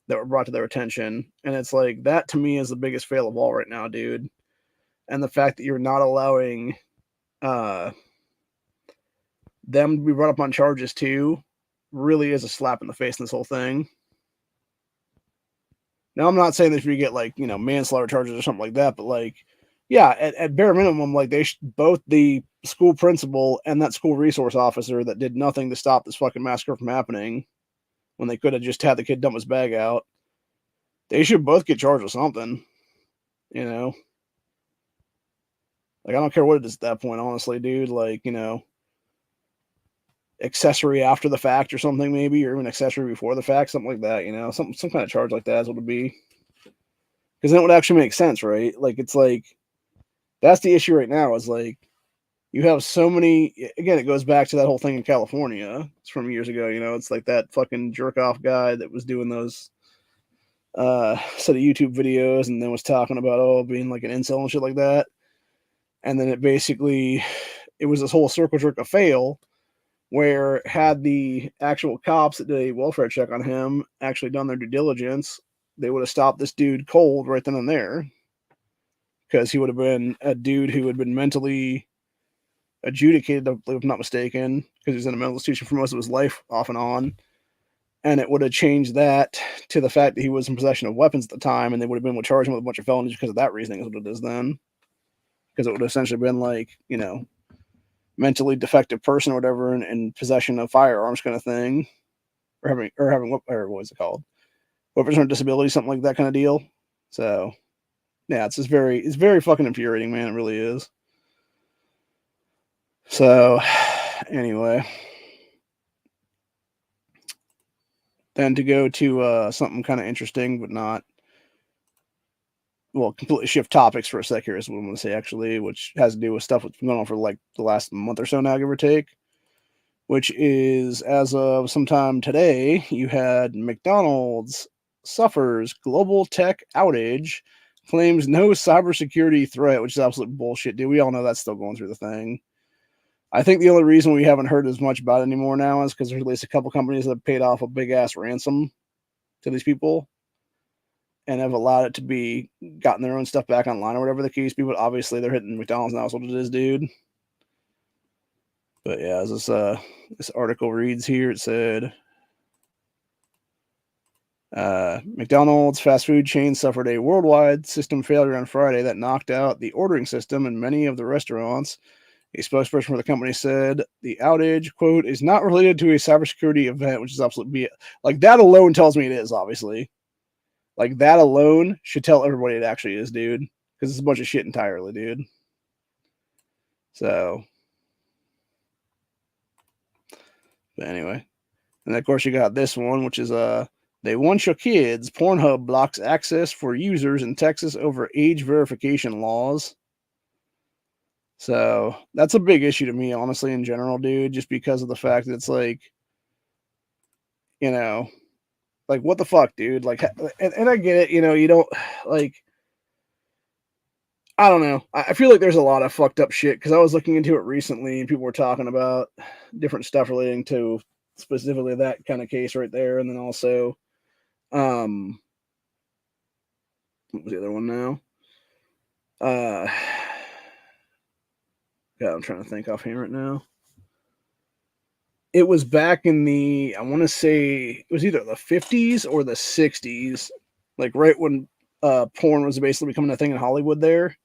that were brought to their attention. And it's like, that to me is the biggest fail of all right now, dude. And the fact that you're not allowing them to be brought up on charges too really is a slap in the face in this whole thing. Now, I'm not saying that if you get like, manslaughter charges or something like that, but like, yeah, at bare minimum, like both the school principal and that school resource officer that did nothing to stop this fucking massacre from happening when they could have just had the kid dump his bag out, they should both get charged with something, Like, I don't care what it is at that point, honestly, dude. Like, accessory after the fact or something, maybe, or even accessory before the fact, something like that, some kind of charge like that is what it would be. Because then it would actually make sense, right? Like, it's like, that's the issue right now, is like, you have so many, again, it goes back to that whole thing in California. It's from years ago, it's like that fucking jerk off guy that was doing those set of YouTube videos and then was talking about, being like an incel and shit like that. And then it was this whole circle jerk of fail where had the actual cops that did a welfare check on him actually done their due diligence, they would have stopped this dude cold right then and there, because he would have been a dude who had been mentally adjudicated, if I'm not mistaken, because he was in a mental institution for most of his life, off and on. And it would have changed that to the fact that he was in possession of weapons at the time, and they would have been able to charge him with a bunch of felonies because of that reasoning, is what it is then. Because it would have essentially been like, mentally defective person or whatever in possession of firearms kind of thing, or what is it called? Weapons with disability, something like that kind of deal. So, yeah, it's very fucking infuriating, man. It really is. So, anyway. Then to go to something kind of interesting, but not, completely shift topics for a sec here is what I'm going to say, actually, which has to do with stuff that's been going on for like the last month or so now, give or take, which is, as of sometime today, you had McDonald's suffers global tech outage, claims no cybersecurity threat, which is absolute bullshit, dude. We all know that's still going through the thing. I think the only reason we haven't heard as much about it anymore now is because there's at least a couple companies that have paid off a big ass ransom to these people and have allowed it to be gotten their own stuff back online or whatever the case be. But obviously they're hitting McDonald's now, is what it is, dude. But yeah, as this article reads here, it said McDonald's fast food chain suffered a worldwide system failure on Friday that knocked out the ordering system in many of the restaurants. A spokesperson for the company said the outage, quote, is not related to a cybersecurity event, which is absolutely like that alone tells me it is, obviously. Like that alone should tell everybody it actually is, dude. Because it's a bunch of shit entirely, dude. So, but anyway. And of course you got this one, which is they want your kids. Pornhub blocks access for users in Texas over age verification laws. So that's a big issue to me, honestly, in general, dude, just because of the fact that it's like, like what the fuck, dude? Like, and I get it, you don't like, I don't know. I feel like there's a lot of fucked up shit because I was looking into it recently and people were talking about different stuff relating to specifically that kind of case right there. And then also, what was the other one now? God, I'm trying to think offhand right now. It was back in I want to say it was either the 50s or the 60s, like right when porn was basically becoming a thing in Hollywood there.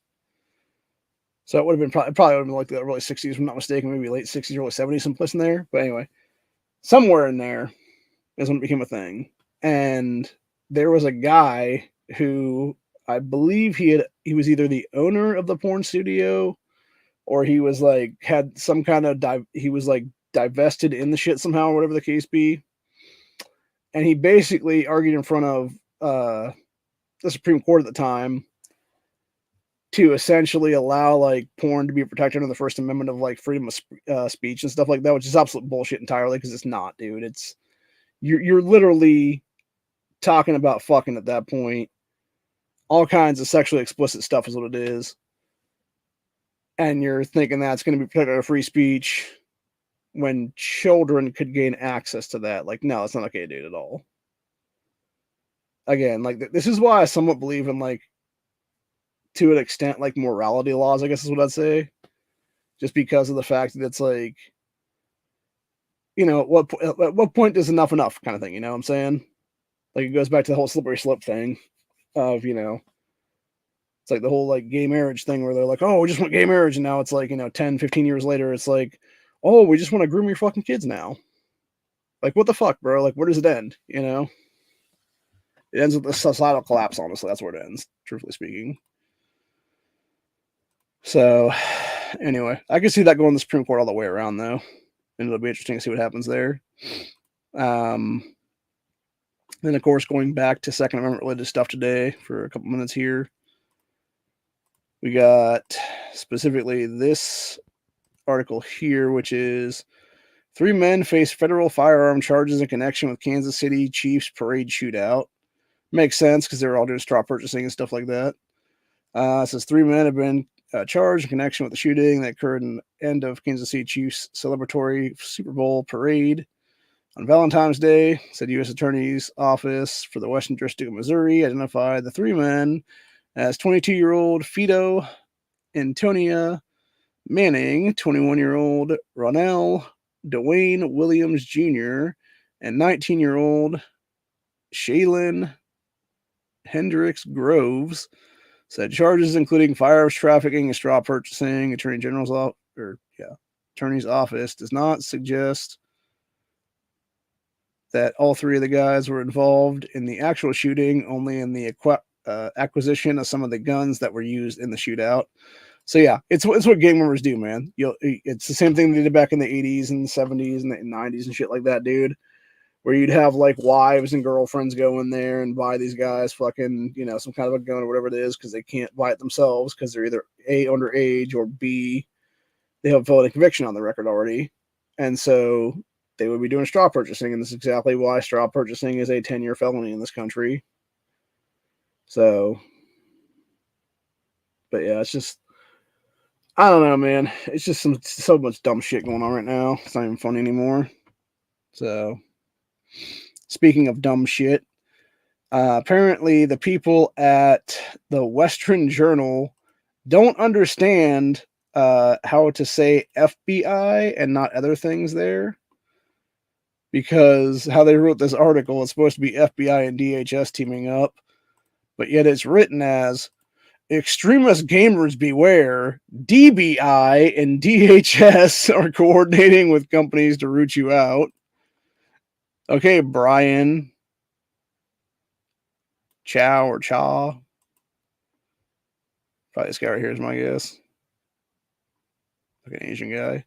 So it would have been probably would have been like the early 60s, if I'm not mistaken, maybe late 60s, early 70s, someplace in there. But anyway, somewhere in there is when it became a thing. And there was a guy who I believe he was either the owner of the porn studio, or he was like had some kind of he was like divested in the shit somehow, or whatever the case be. And he basically argued in front of the Supreme Court at the time to essentially allow like porn to be protected under the First Amendment of like freedom of speech and stuff like that, which is absolute bullshit entirely, because it's not, dude. It's you're literally talking about fucking at that point. All kinds of sexually explicit stuff is what it is. And you're thinking that's going to be protected under free speech when children could gain access to that. Like, no, it's not okay, dude, at all. Again, like, this is why I somewhat believe in, like, to an extent, like, morality laws, I guess is what I'd say. Just because of the fact that it's like, you know, at what point is enough kind of thing, you know what I'm saying? Like, it goes back to the whole slippery slope thing of, you know, it's like the whole, like, gay marriage thing where they're like, oh, we just want gay marriage. And now it's like, you know, 10, 15 years later, it's like, oh, we just want to groom your fucking kids now. Like, what the fuck, bro? Like, where does it end, you know? It ends with the societal collapse, honestly. That's where it ends, truthfully speaking. So, anyway, I can see that going to the Supreme Court all the way around, though. And it'll be interesting to see what happens there. Then, of course, going back to Second Amendment related stuff today for a couple minutes here, we got specifically this article here, which is 3 men face federal firearm charges in connection with Kansas City Chiefs parade shootout. Makes sense because they were all doing straw purchasing and stuff like that. It says 3 men have been charged in connection with the shooting that occurred in the end of Kansas City Chiefs celebratory Super Bowl parade on Valentine's Day. Said U.S. Attorney's Office for the Western District of Missouri identified the 3 men as 22-year-old Fido Antonia Manning, 21-year-old Ronell Dwayne Williams Jr., and 19-year-old Shaylin Hendricks Groves. Said charges including firearms trafficking and straw purchasing. Attorney's office does not suggest that all 3 of the guys were involved in the actual shooting, only in the acquisition of some of the guns that were used in the shootout. So yeah, it's what gang members do, man. It's the same thing they did back in the 80s and the 70s and the 90s and shit like that, dude. Where you'd have like wives and girlfriends go in there and buy these guys fucking, you know, some kind of a gun or whatever it is, because they can't buy it themselves because they're either A, underage, or B, they have a felony conviction on the record already. And so they would be doing straw purchasing, and this is exactly why straw purchasing is a 10-year felony in this country. So, but yeah, it's just, I don't know, man. It's just so much dumb shit going on right now. It's not even funny anymore. So, speaking of dumb shit, apparently the people at the Western Journal don't understand how to say FBI and not other things there. Because how they wrote this article, it's supposed to be FBI and DHS teaming up, but yet it's written as extremist gamers beware, DBI and DHS are coordinating with companies to root you out. Okay, Brian Chow or Chaw. Probably this guy right here is my guess. Like an Asian guy.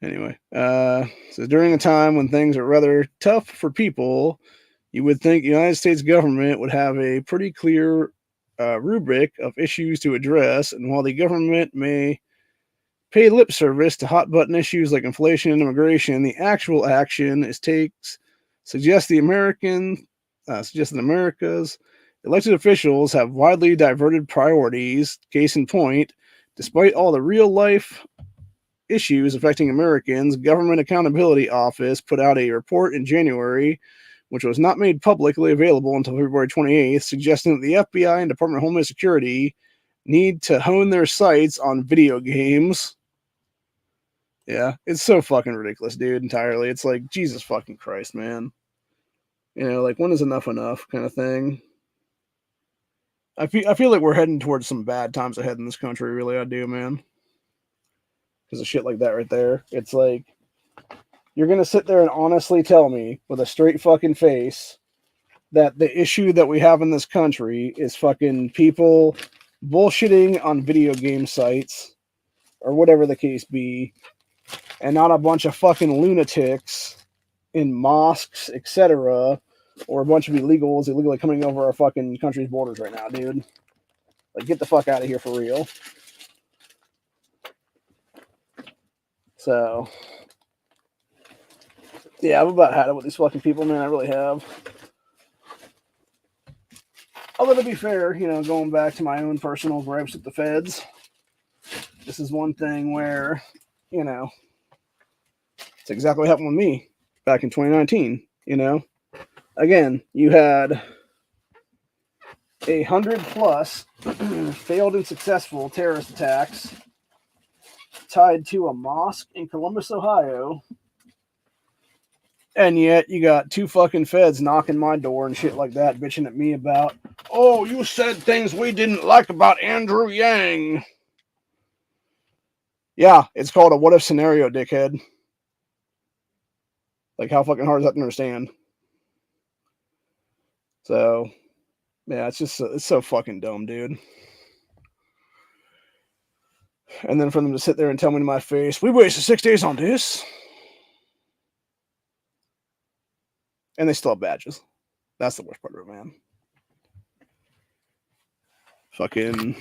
Anyway, so during a time when things are rather tough for people, you would think the United States government would have a pretty clear rubric of issues to address, and while the government may pay lip service to hot button issues like inflation and immigration, the actual action suggests that America's elected officials have widely diverted priorities. Case in point, despite all the real life issues affecting Americans, Government Accountability Office put out a report in January, which was not made publicly available until February 28th, suggesting that the FBI and Department of Homeland Security need to hone their sights on video games. Yeah, it's so fucking ridiculous, dude, entirely. It's like, Jesus fucking Christ, man. You know, like, when is enough kind of thing? I feel like we're heading towards some bad times ahead in this country, really, I do, man. Because of shit like that right there. It's like, you're going to sit there and honestly tell me with a straight fucking face that the issue that we have in this country is fucking people bullshitting on video game sites or whatever the case be, and not a bunch of fucking lunatics in mosques, etc., or a bunch of illegals illegally coming over our fucking country's borders right now, dude. Like, get the fuck out of here for real. So, yeah, I've about had it with these fucking people, man. I really have. Although, to be fair, you know, going back to my own personal gripes with the feds, this is one thing where, you know, it's exactly what happened with me back in 2019, you know? Again, you had 100 plus failed and successful terrorist attacks tied to a mosque in Columbus, Ohio, and yet you got 2 fucking feds knocking my door and shit like that, bitching at me about, oh, you said things we didn't like about Andrew Yang. Yeah, it's called a what if scenario, dickhead. Like, how fucking hard is that to understand? So, yeah, it's so fucking dumb, dude. And then for them to sit there and tell me to my face, we wasted 6 days on this. And they still have badges. That's the worst part of it, man. Fucking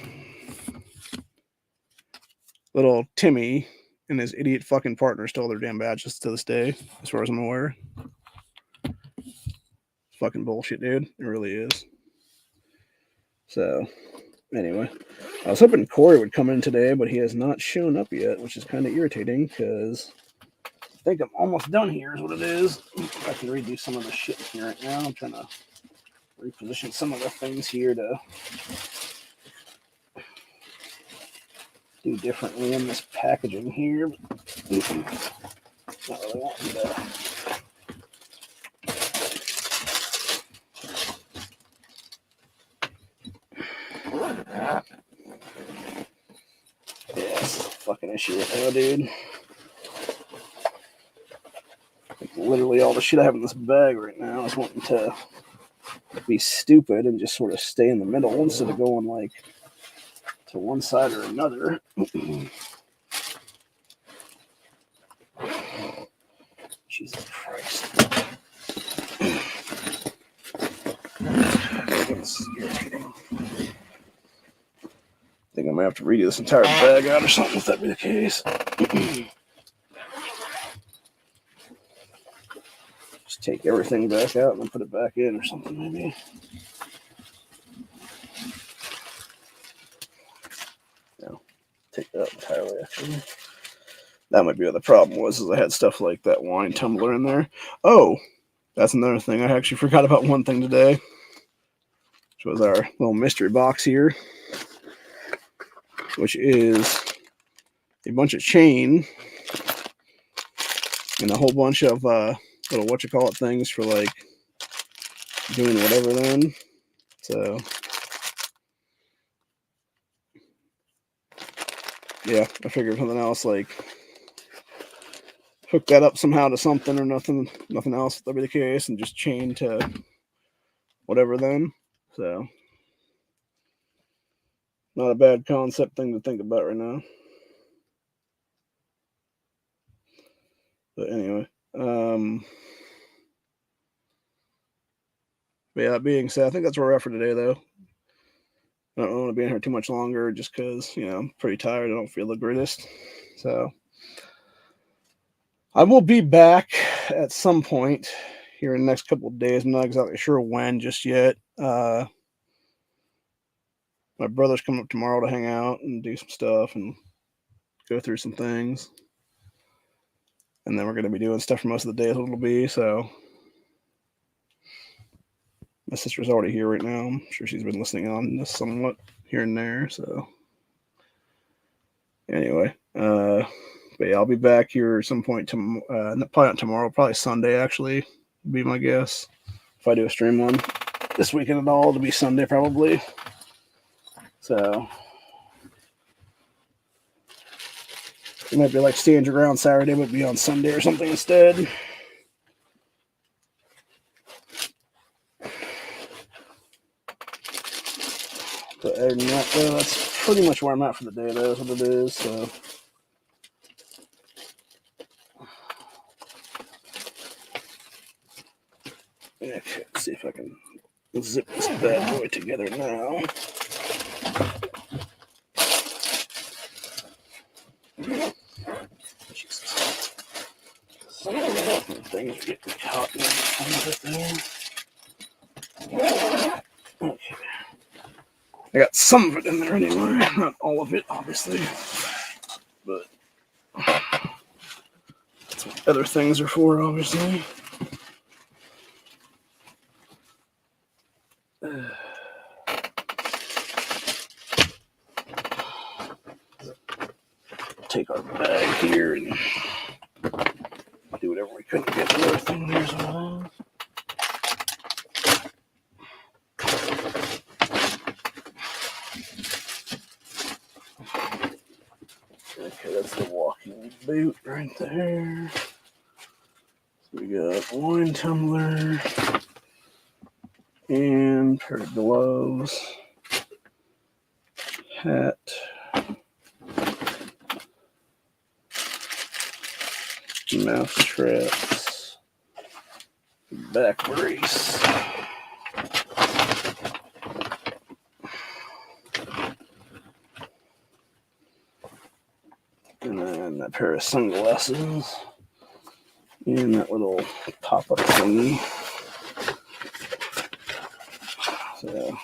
little Timmy and his idiot fucking partner still have their damn badges to this day, as far as I'm aware. It's fucking bullshit, dude. It really is. So, anyway, I was hoping Corey would come in today, but he has not shown up yet, which is kind of irritating because I think I'm almost done here, is what it is. I can redo some of the shit here right now. I'm trying to reposition some of the things here to do differently in this packaging here. Not really wanting to. Yeah, this is a fucking issue right now, dude. Like, literally all the shit I have in this bag right now is wanting to be stupid and just sort of stay in the middle instead of going like to one side or another. Jesus Christ. This is irritating. I think I might have to redo this entire bag out or something if that be the case. Just take everything back out and then put it back in or something, maybe. No, take that out entirely, actually. That might be what the problem was, is I had stuff like that wine tumbler in there. Oh, that's another thing. I actually forgot about one thing today, which was our little mystery box here, which is a bunch of chain and a whole bunch of little whatchamacallit things for like doing whatever then. So yeah, I figured something else, like hook that up somehow to something or nothing else, if that be the case, and just chain to whatever then. So not a bad concept thing to think about right now. But anyway, but yeah, that being said, I think that's where we're at for today, though. I don't want to be in here too much longer just because, you know, I'm pretty tired. I don't feel the greatest. So I will be back at some point here in the next couple of days. I'm not exactly sure when just yet. My brother's coming up tomorrow to hang out and do some stuff and go through some things. And then we're going to be doing stuff for most of the day, it'll be. So my sister's already here right now. I'm sure she's been listening on this somewhat here and there. So anyway, but yeah, I'll be back here at some point. Probably not tomorrow, probably Sunday actually, would be my guess. If I do a stream one this weekend at all, it'll be Sunday probably. So it might be like Stand Your Ground Saturday, but be on Sunday or something instead. Other than that, though, that's pretty much where I'm at for the day. That's what it is. So. Okay, let's see if I can zip this bad boy together now. Jesus. Things are getting caught in there. Okay. I got some of it in there anyway. Not all of it, obviously. But that's what other things are for, obviously. Take our bag here and do whatever we couldn't get the other thing there. Okay, that's the walking boot right there. So we got wine tumbler and pair of gloves, hat, mouse traps, back brace, and then that pair of sunglasses, and that little pop-up thingy. So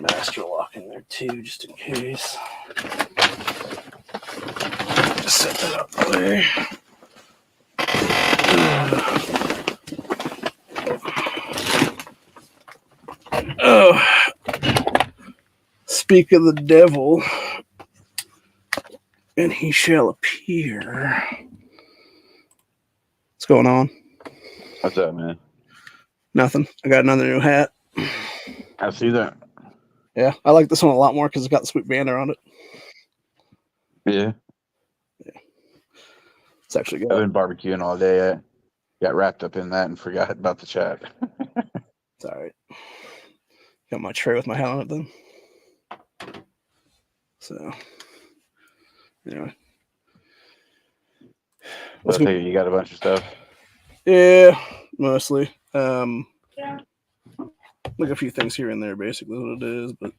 master lock in there too, just in case. Just set that out the way. Oh, speak of the devil, and he shall appear. What's going on? What's up, man? Nothing. I got another new hat. I see that. Yeah, I like this one a lot more because it's got the sweet banner on it. Yeah. It's actually good. I've been barbecuing all day. I got wrapped up in that and forgot about the chat. It's all right. Got my tray with my hat on it then. So, anyway. I think you got a bunch of stuff. Yeah, mostly. Like a few things here and there, basically, is what it is. But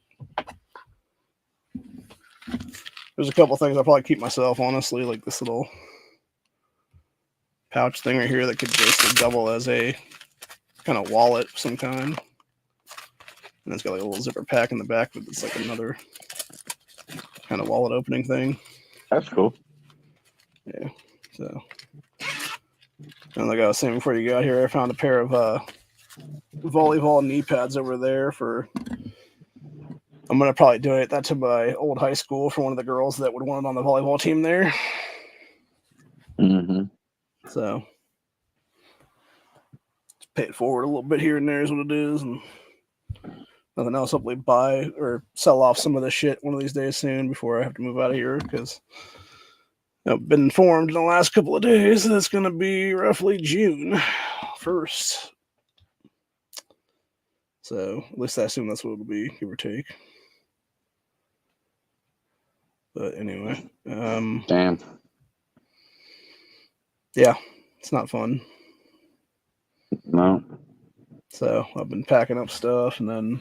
there's a couple things I'll probably keep myself, honestly, like this little pouch thing right here that could basically double as a kind of wallet of some kind. And it's got like a little zipper pack in the back, but it's like another kind of wallet opening thing. That's cool. Yeah. So, and like I was saying before you got here, I found a pair of volleyball knee pads over there for. I'm gonna probably donate that to my old high school for one of the girls that would want it on the volleyball team there. Mm-hmm. So, just pay it forward a little bit here and there is what it is, and nothing else. Hopefully, buy or sell off some of this shit one of these days soon before I have to move out of here because I've been informed in the last couple of days that it's going to be roughly June 1st. So, at least I assume that's what it'll be, give or take. But anyway, Damn. Yeah, it's not fun. No. So I've been packing up stuff and then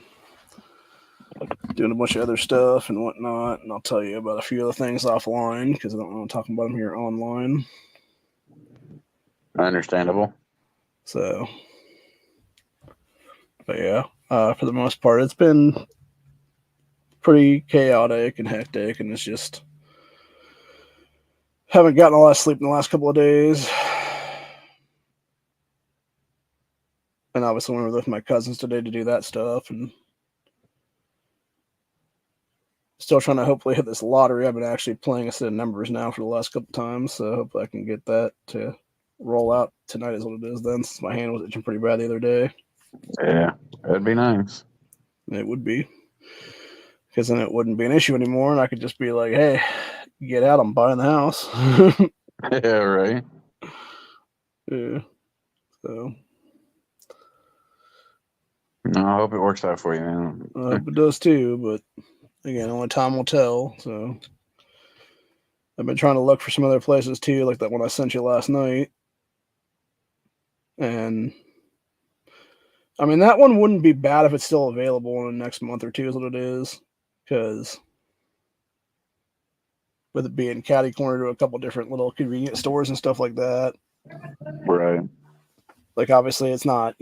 doing a bunch of other stuff and whatnot. And I'll tell you about a few other things offline because I don't want to talk about them here online. Understandable. So, but yeah, for the most part, it's been pretty chaotic and hectic, and it's just haven't gotten a lot of sleep in the last couple of days. And obviously went with my cousins today to do that stuff, and still trying to hopefully hit this lottery. I've been actually playing a set of numbers now for the last couple of times, so hopefully I can get that to roll out tonight is what it is then, since my hand was itching pretty bad the other day. Yeah, that'd be nice. It would be. Because then it wouldn't be an issue anymore, and I could just be like, hey, get out, I'm buying the house. Yeah, right. Yeah. So No, I hope it works out for you, man. I hope it does too, but again, only time will tell. So I've been trying to look for some other places too, like that one I sent you last night. And I mean, that one wouldn't be bad if it's still available in the next month or two, is what it is. Because with it being catty corner to a couple different little convenience stores and stuff like that. Right. Like, obviously, it's not,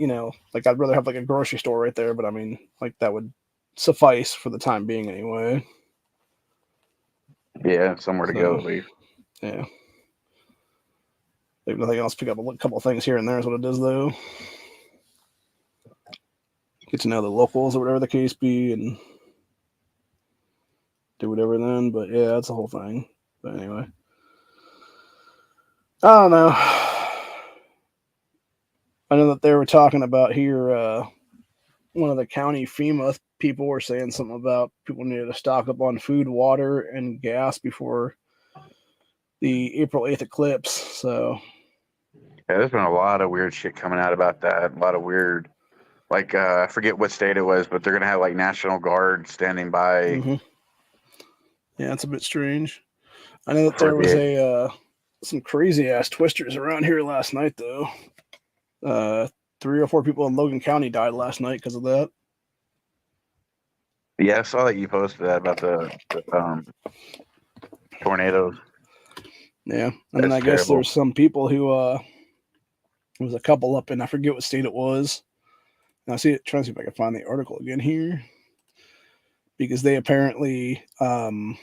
like I'd rather have like a grocery store right there, but I mean, like that would suffice for the time being anyway. Yeah, somewhere to go So, at least. yeah. If nothing else, pick up a couple things here and there is what it is, though. Get to know the locals or whatever the case be, and do whatever then. But yeah, that's the whole thing. But anyway, I don't know. I know that they were talking about here. One of the county FEMA people were saying something about people needed to stock up on food, water, and gas before the April 8th eclipse. So Yeah, there's been a lot of weird shit coming out about that. A lot of weird, like I forget what state it was, but they're gonna have like National Guard standing by. yeah, it's a bit strange. I know that For there was the some crazy ass twisters around here last night, though. 3 or 4 people in Logan County died last night because of that. Yeah, I saw that you posted that about the tornadoes. Yeah, and then That's I guess terrible. there's some people who there was a couple up in, I forget what state it was. And I see it, trying to see if I can find the article again here, because they apparently had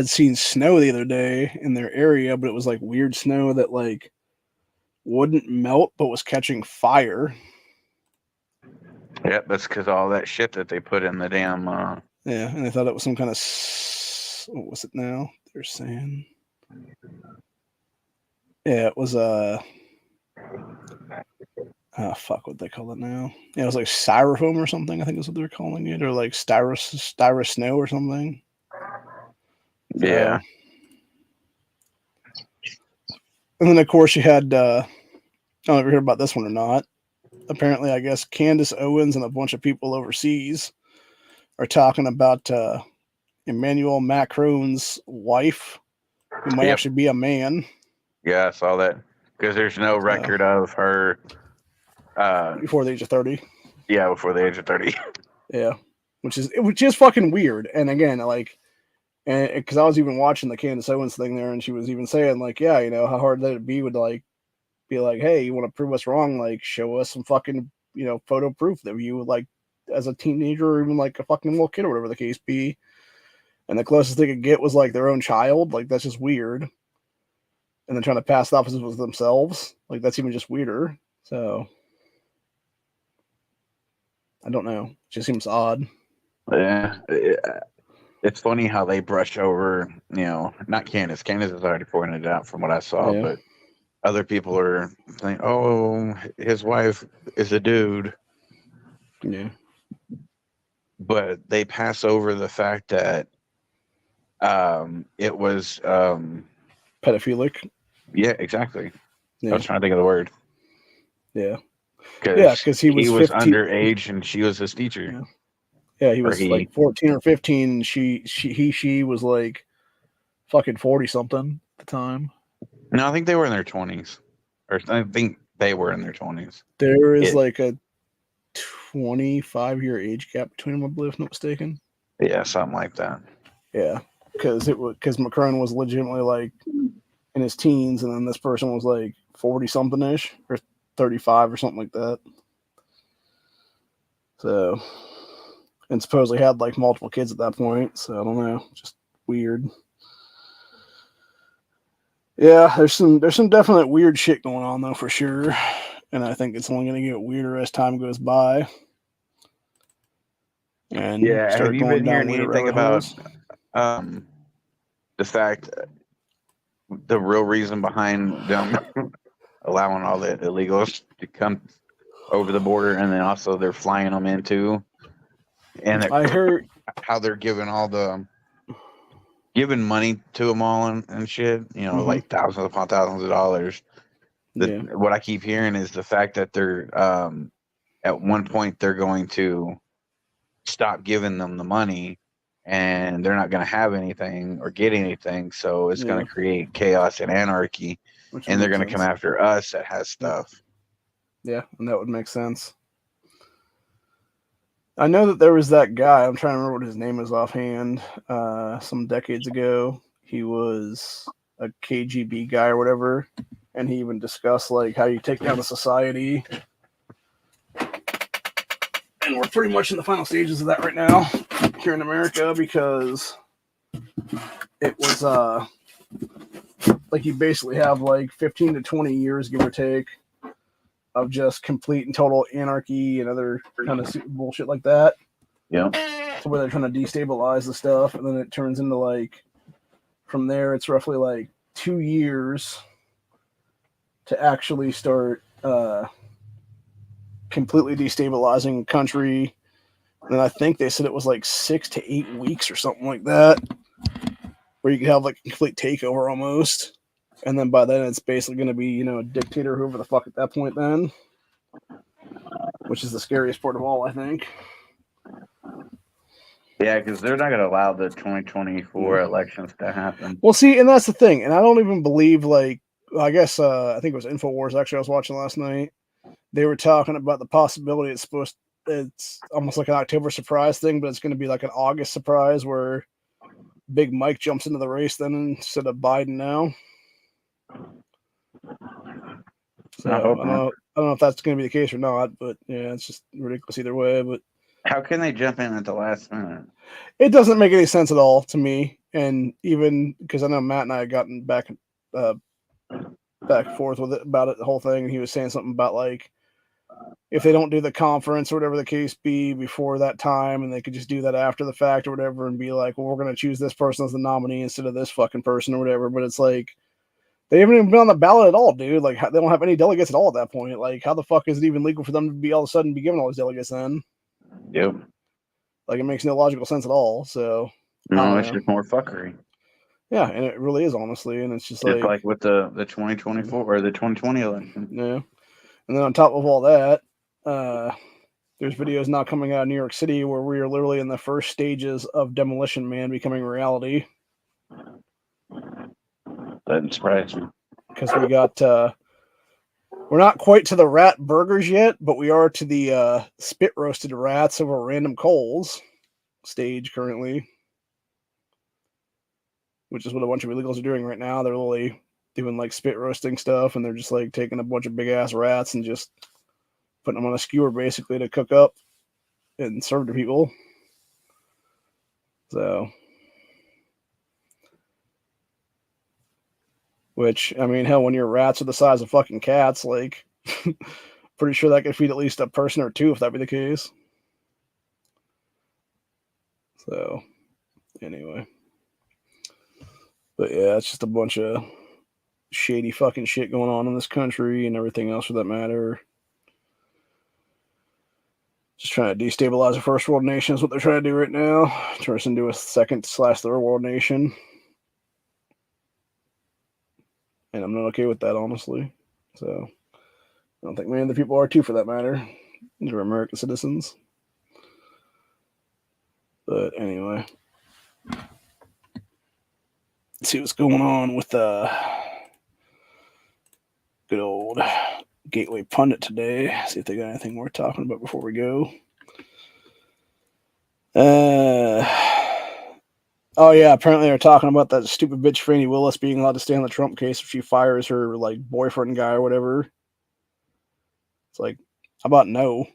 seen snow the other day in their area, but it was like weird snow that like wouldn't melt but was catching fire. Yep, that's because all that shit that they put in the damn. Yeah, and they thought it was some kind of what was it now? They're saying, yeah, it was fuck, what they call it now? Yeah, it was like styrofoam or something. I think is what they're calling it, or like styrus snow or something. Yeah. So, and then of course you had I don't know if you heard about this one or not. Apparently, I guess Candace Owens and a bunch of people overseas are talking about Emmanuel Macron's wife, who might actually be a man. Yeah, I saw that because there's no record of her before the age of 30. Yeah, before the age of 30. Yeah, which is fucking weird. And again, like, and because I was even watching the Candace Owens thing there, and she was even saying like, yeah, how hard that it be would like be like, hey, you want to prove us wrong? Like, show us some fucking photo proof that you like as a teenager or even like a fucking little kid or whatever the case be. And the closest they could get was like their own child. Like, that's just weird. And then trying to pass the off as with themselves, like that's even just weirder. So I don't know. It just seems odd. Yeah. It's funny how they brush over, not Candace. Candace has already pointed it out from what I saw, but other people are saying, oh, his wife is a dude. Yeah. But they pass over the fact that it was pedophilic. Yeah, exactly. Yeah. I was trying to think of the word. Yeah. Because he was 15, underage and she was his teacher. Yeah, he was like 14 or 15. And she was like fucking 40 something at the time. No, I think they were in their 20s. Or I think they were in their 20s. There is like a 25-year age gap between them, I believe, if I'm not mistaken. Yeah, something like that. Yeah, because Macron was legitimately like in his teens, and then this person was like 40 something ish or 35 or something like that. So, and supposedly had like multiple kids at that point. So I don't know, just weird. Yeah, there's some definite weird shit going on though, for sure. And I think it's only going to get weirder as time goes by. And have you been hearing anything about the fact, the real reason behind them allowing all the illegals to come over the border, and then also they're flying them in too? And I heard how they're giving all the giving money to them all and shit, like thousands upon thousands of dollars. What I keep hearing is the fact that they're at one point they're going to stop giving them the money and they're not going to have anything or get anything, so it's going to create chaos and anarchy. And they're going to come after us that has stuff. Yeah, and that would make sense. I know that there was that guy, I'm trying to remember what his name is offhand, some decades ago. He was a KGB guy or whatever, and he even discussed like how you take down a society. And we're pretty much in the final stages of that right now here in America, because it was like you basically have like 15 to 20 years, give or take, of just complete and total anarchy and other kind of bullshit like that. Yeah. So where they're trying to destabilize the stuff, and then it turns into like, from there, it's roughly like 2 years to actually start completely destabilizing the country. And I think they said it was like 6 to 8 weeks or something like that, where you could have like a complete takeover almost. And then by then, it's basically going to be, a dictator, whoever the fuck at that point then. Which is the scariest part of all, I think. Yeah, because they're not going to allow the 2024 elections to happen. Well, see, and that's the thing. And I don't even believe, like, I guess, I think it was InfoWars, actually, I was watching last night. They were talking about the possibility it's almost like an October surprise thing, but it's going to be like an August surprise where Big Mike jumps into the race then instead of Biden now. So I don't know if that's going to be the case or not, but yeah, it's just ridiculous either way. But how can they jump in at the last minute? It doesn't make any sense at all to me. And even because I know Matt and I had gotten back and forth with it about it, the whole thing, and he was saying something about like if they don't do the conference or whatever the case be before that time, and they could just do that after the fact or whatever, and be like, well, we're going to choose this person as the nominee instead of this fucking person or whatever. But it's like, they haven't even been on the ballot at all, dude. Like, they don't have any delegates at all at that point. Like, how the fuck is it even legal for them to be all of a sudden be given all these delegates then? Yep. Like, it makes no logical sense at all. So, no, it's just more fuckery. Yeah, and it really is, honestly. And it's just like with the 2024 or the 2020 election. Yeah. And then on top of all that, there's videos now coming out of New York City where we are literally in the first stages of Demolition Man becoming reality. Doesn't surprise me. Because we got, we're not quite to the rat burgers yet, but we are to the spit roasted rats over random coals stage currently, which is what a bunch of illegals are doing right now. They're literally doing like spit roasting stuff, and they're just like taking a bunch of big ass rats and just putting them on a skewer basically to cook up and serve to people. So, which, I mean, hell, when your rats are the size of fucking cats, like, pretty sure that could feed at least a person or two if that be the case. So, anyway. But yeah, it's just a bunch of shady fucking shit going on in this country and everything else for that matter. Just trying to destabilize a first world nation is what they're trying to do right now. Turn us into a second/third world nation. And I'm not okay with that, honestly. So, I don't think many of the people are too, for that matter. They're American citizens. But anyway. Let's see what's going on with good old Gateway Pundit today. See if they got anything worth talking about before we go. Oh yeah, apparently they're talking about that stupid bitch Fani Willis being allowed to stay on the Trump case if she fires her like boyfriend guy or whatever. It's like, how about no?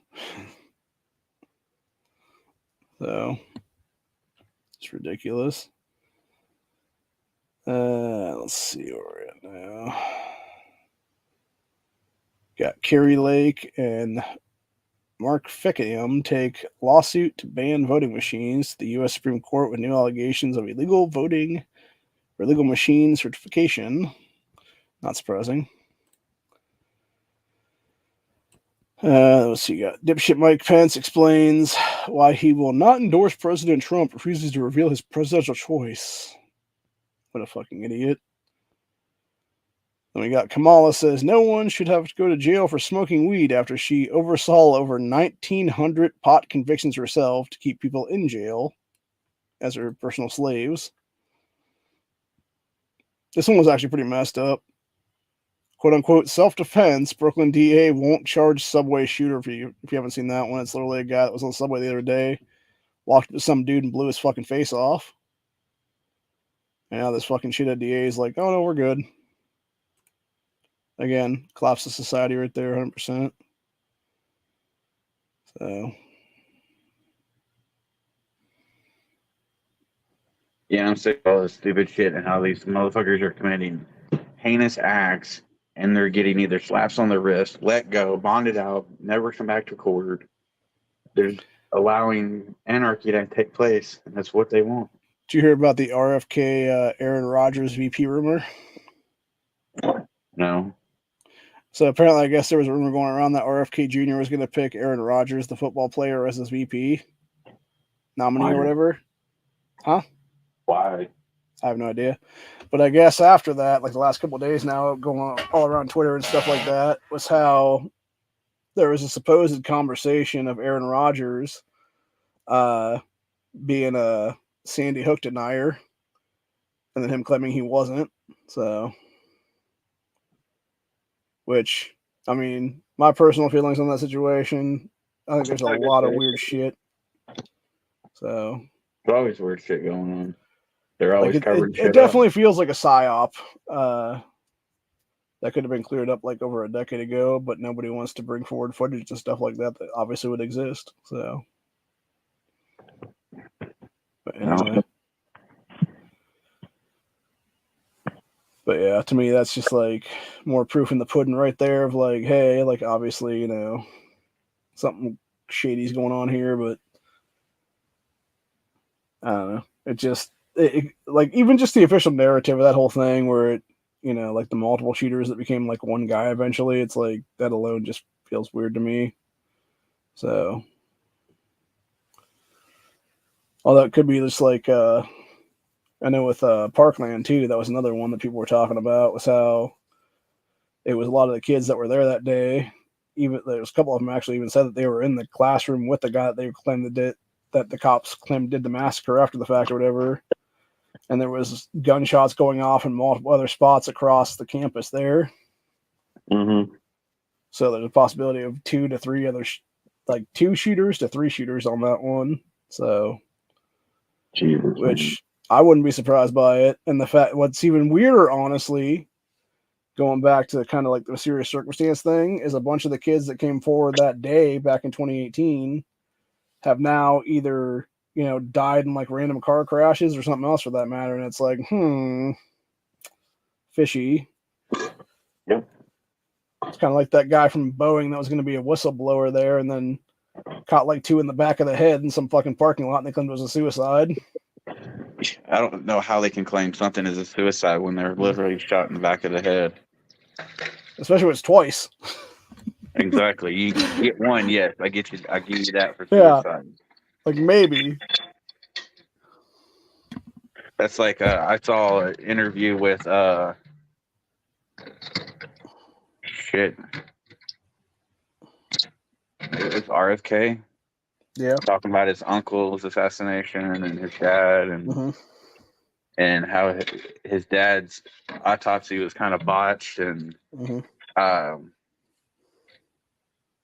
So it's ridiculous. Let's see where we're at now. Got Kari Lake and Mark Fickingham take lawsuit to ban voting machines to the U.S. Supreme Court with new allegations of illegal voting or illegal machine certification. Not surprising. Let's see. Got dipshit Mike Pence explains why he will not endorse President Trump, refuses to reveal his presidential choice. What a fucking idiot. Then we got Kamala says no one should have to go to jail for smoking weed after she oversaw over 1,900 pot convictions herself to keep people in jail as her personal slaves. This one was actually pretty messed up. Quote unquote self-defense, Brooklyn DA won't charge subway shooter if you haven't seen that one. It's literally a guy that was on the subway the other day, walked up to some dude and blew his fucking face off. And now this fucking shithead DA is like, oh no, we're good. Again, collapse of society right there, 100%. So. Yeah, I'm sick of all this stupid shit and how these motherfuckers are committing heinous acts and they're getting either slaps on the wrist, let go, bonded out, never come back to court. They're allowing anarchy to take place, and that's what they want. Did you hear about the RFK Aaron Rodgers VP rumor? No. So apparently, I guess there was a rumor going around that RFK Jr. was going to pick Aaron Rodgers, the football player, as his VP nominee or whatever. Huh? Why? I have no idea. But I guess after that, like the last couple of days now, going on all around Twitter and stuff like that, was how there was a supposed conversation of Aaron Rodgers being a Sandy Hook denier, and then him claiming he wasn't. So, which, I mean, my personal feelings on that situation, I think there's a lot of weird shit. So, there's always weird shit going on. They're always covering shit up. It definitely feels like a psyop. That could have been cleared up like over a decade ago, but nobody wants to bring forward footage and stuff like that obviously would exist. So, but anyway. But yeah, to me, that's just like more proof in the pudding right there of like, hey, like obviously, you know, something shady's going on here, but I don't know. It just, like, even just the official narrative of that whole thing where it, you know, like the multiple shooters that became like one guy eventually, it's like that alone just feels weird to me. So, although it could be just like, I know with Parkland too, that was another one that people were talking about, was how it was a lot of the kids that were there that day. Even there was a couple of them actually even said that they were in the classroom with the guy that they claimed that the cops claimed did the massacre after the fact or whatever. And there was gunshots going off in multiple other spots across the campus there. Mm-hmm. So there's a possibility of 2 to 3 other, like 2 shooters to 3 shooters on that one. So, Jesus, which I wouldn't be surprised by it. And the fact, what's even weirder, honestly, going back to kind of like the serious circumstance thing, is a bunch of the kids that came forward that day back in 2018 have now either, you know, died in like random car crashes or something else for that matter. And it's like, fishy. Yep. It's kind of like that guy from Boeing that was going to be a whistleblower there and then caught like 2 in the back of the head in some fucking parking lot and they claimed it was a suicide. I don't know how they can claim something is a suicide when they're literally shot in the back of the head. Especially when it's twice. Exactly. You get one, yes. I give you that for suicide. Yeah. Like maybe. That's like I saw an interview with shit. It was RFK. Yeah. Talking about his uncle's assassination and his dad and how his dad's autopsy was kind of botched and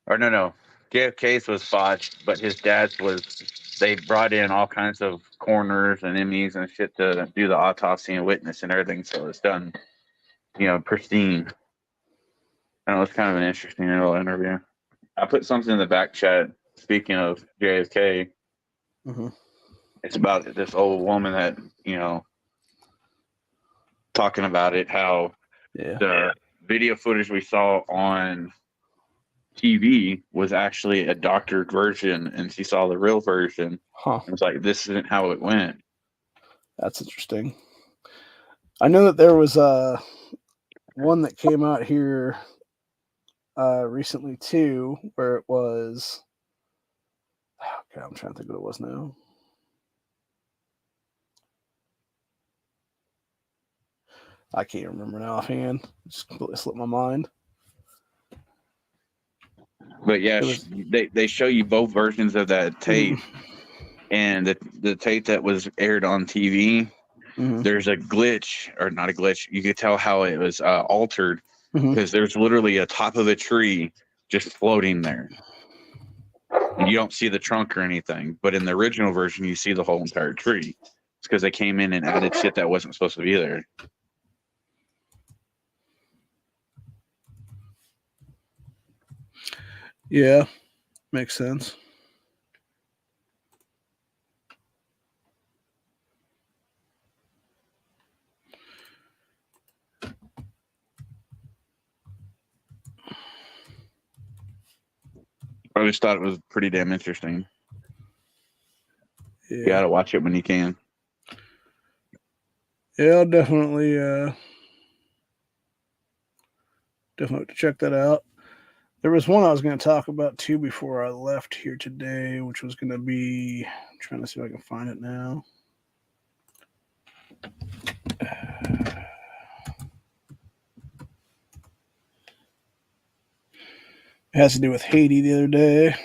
or no, JFK's was botched, but his dad's was, they brought in all kinds of coroners and MEs and shit to do the autopsy and witness and everything, so it's done, you know, pristine. I know it's kind of an interesting little interview. I put something in the back chat. Speaking of JFK, it's about this old woman that, you know, talking about it, how the video footage we saw on TV was actually a doctored version, and she saw the real version. It was like, this isn't how it went. That's interesting. I know that there was one that came out here recently too, where it was, okay, I'm trying to think what it was now. I can't remember now offhand. Just completely slipped my mind. But yeah, they show you both versions of that tape, and the tape that was aired on TV. There's a glitch, or not a glitch. You could tell how it was altered because there's literally a top of a tree just floating there. And you don't see the trunk or anything, but in the original version, you see the whole entire tree. It's because they came in and added shit that wasn't supposed to be there. Yeah, makes sense. I just thought it was pretty damn interesting. Yeah. You gotta watch it when you can. Yeah, I'll definitely check that out. There was one I was going to talk about too before I left here today, which was going to be, I'm trying to see if I can find it now. It has to do with Haiti the other day.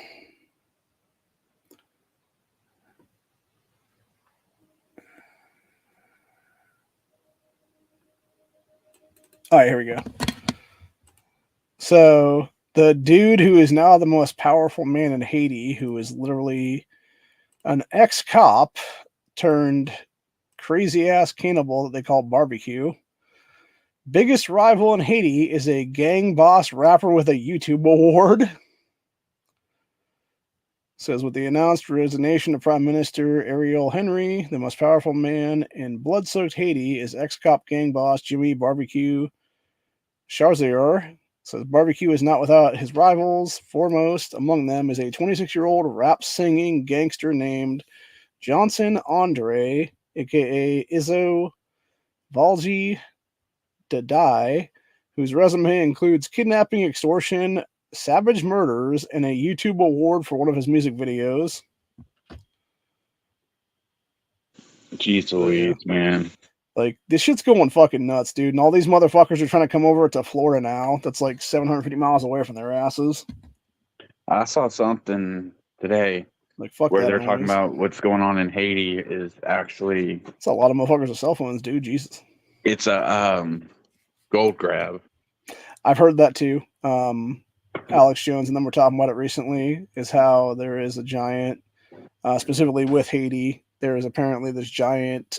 All right, here we go. So the dude who is now the most powerful man in Haiti, who is literally an ex-cop turned crazy-ass cannibal that they call Barbecue. Biggest rival in Haiti is a gang boss rapper with a YouTube award. Says with the announced resignation of Prime Minister Ariel Henry, the most powerful man in blood-soaked Haiti is ex-cop gang boss Jimmy Barbecue Charzier. Says Barbecue is not without his rivals. Foremost among them is a 26-year-old rap-singing gangster named Johnson Andre, a.k.a. Izzo Valji Dadai, whose resume includes kidnapping, extortion, savage murders, and a YouTube award for one of his music videos. Jeez Louise, man. Like, this shit's going fucking nuts, dude. And all these motherfuckers are trying to come over to Florida now. That's like 750 miles away from their asses. I saw something today like fuck where that they're noise. talking about what's going on in Haiti is actually... It's a lot of motherfuckers with cell phones, dude. Jesus. It's a gold grab. I've heard that too. Alex Jones and them were talking about it recently, is how there is a giant, specifically with Haiti, there is apparently this giant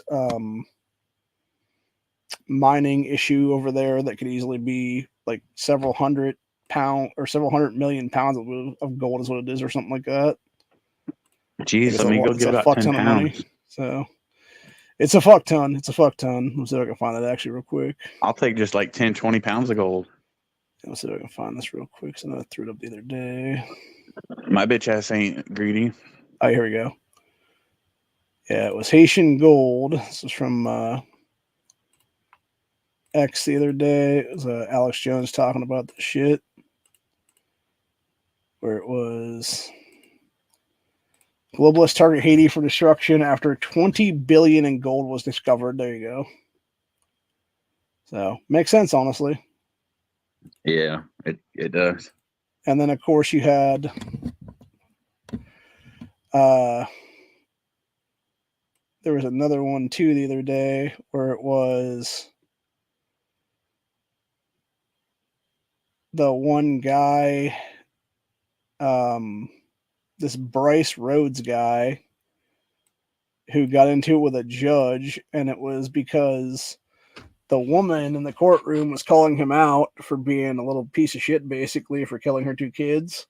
mining issue over there that could easily be like several hundred million pounds of gold is what it is, or something like that. Jeez, let me go get about 10 pounds. So it's a fuck ton. It's a fuck ton. Let's see if I can find that actually real quick. I'll take just like 10, 20 pounds of gold. Let's see if I can find this real quick. So I threw it up the other day. My bitch ass ain't greedy. Oh, here we go. Yeah, it was Haitian gold. This is from X the other day. It was Alex Jones talking about the shit. Where it was... Globalists target Haiti for destruction after 20 billion in gold was discovered. There you go. So, makes sense, honestly. Yeah, it does. And then, of course, you had there was another one, too, the other day where it was the one guy, this Bryce Rhodes guy, who got into it with a judge, and it was because the woman in the courtroom was calling him out for being a little piece of shit, basically, for killing her 2 kids.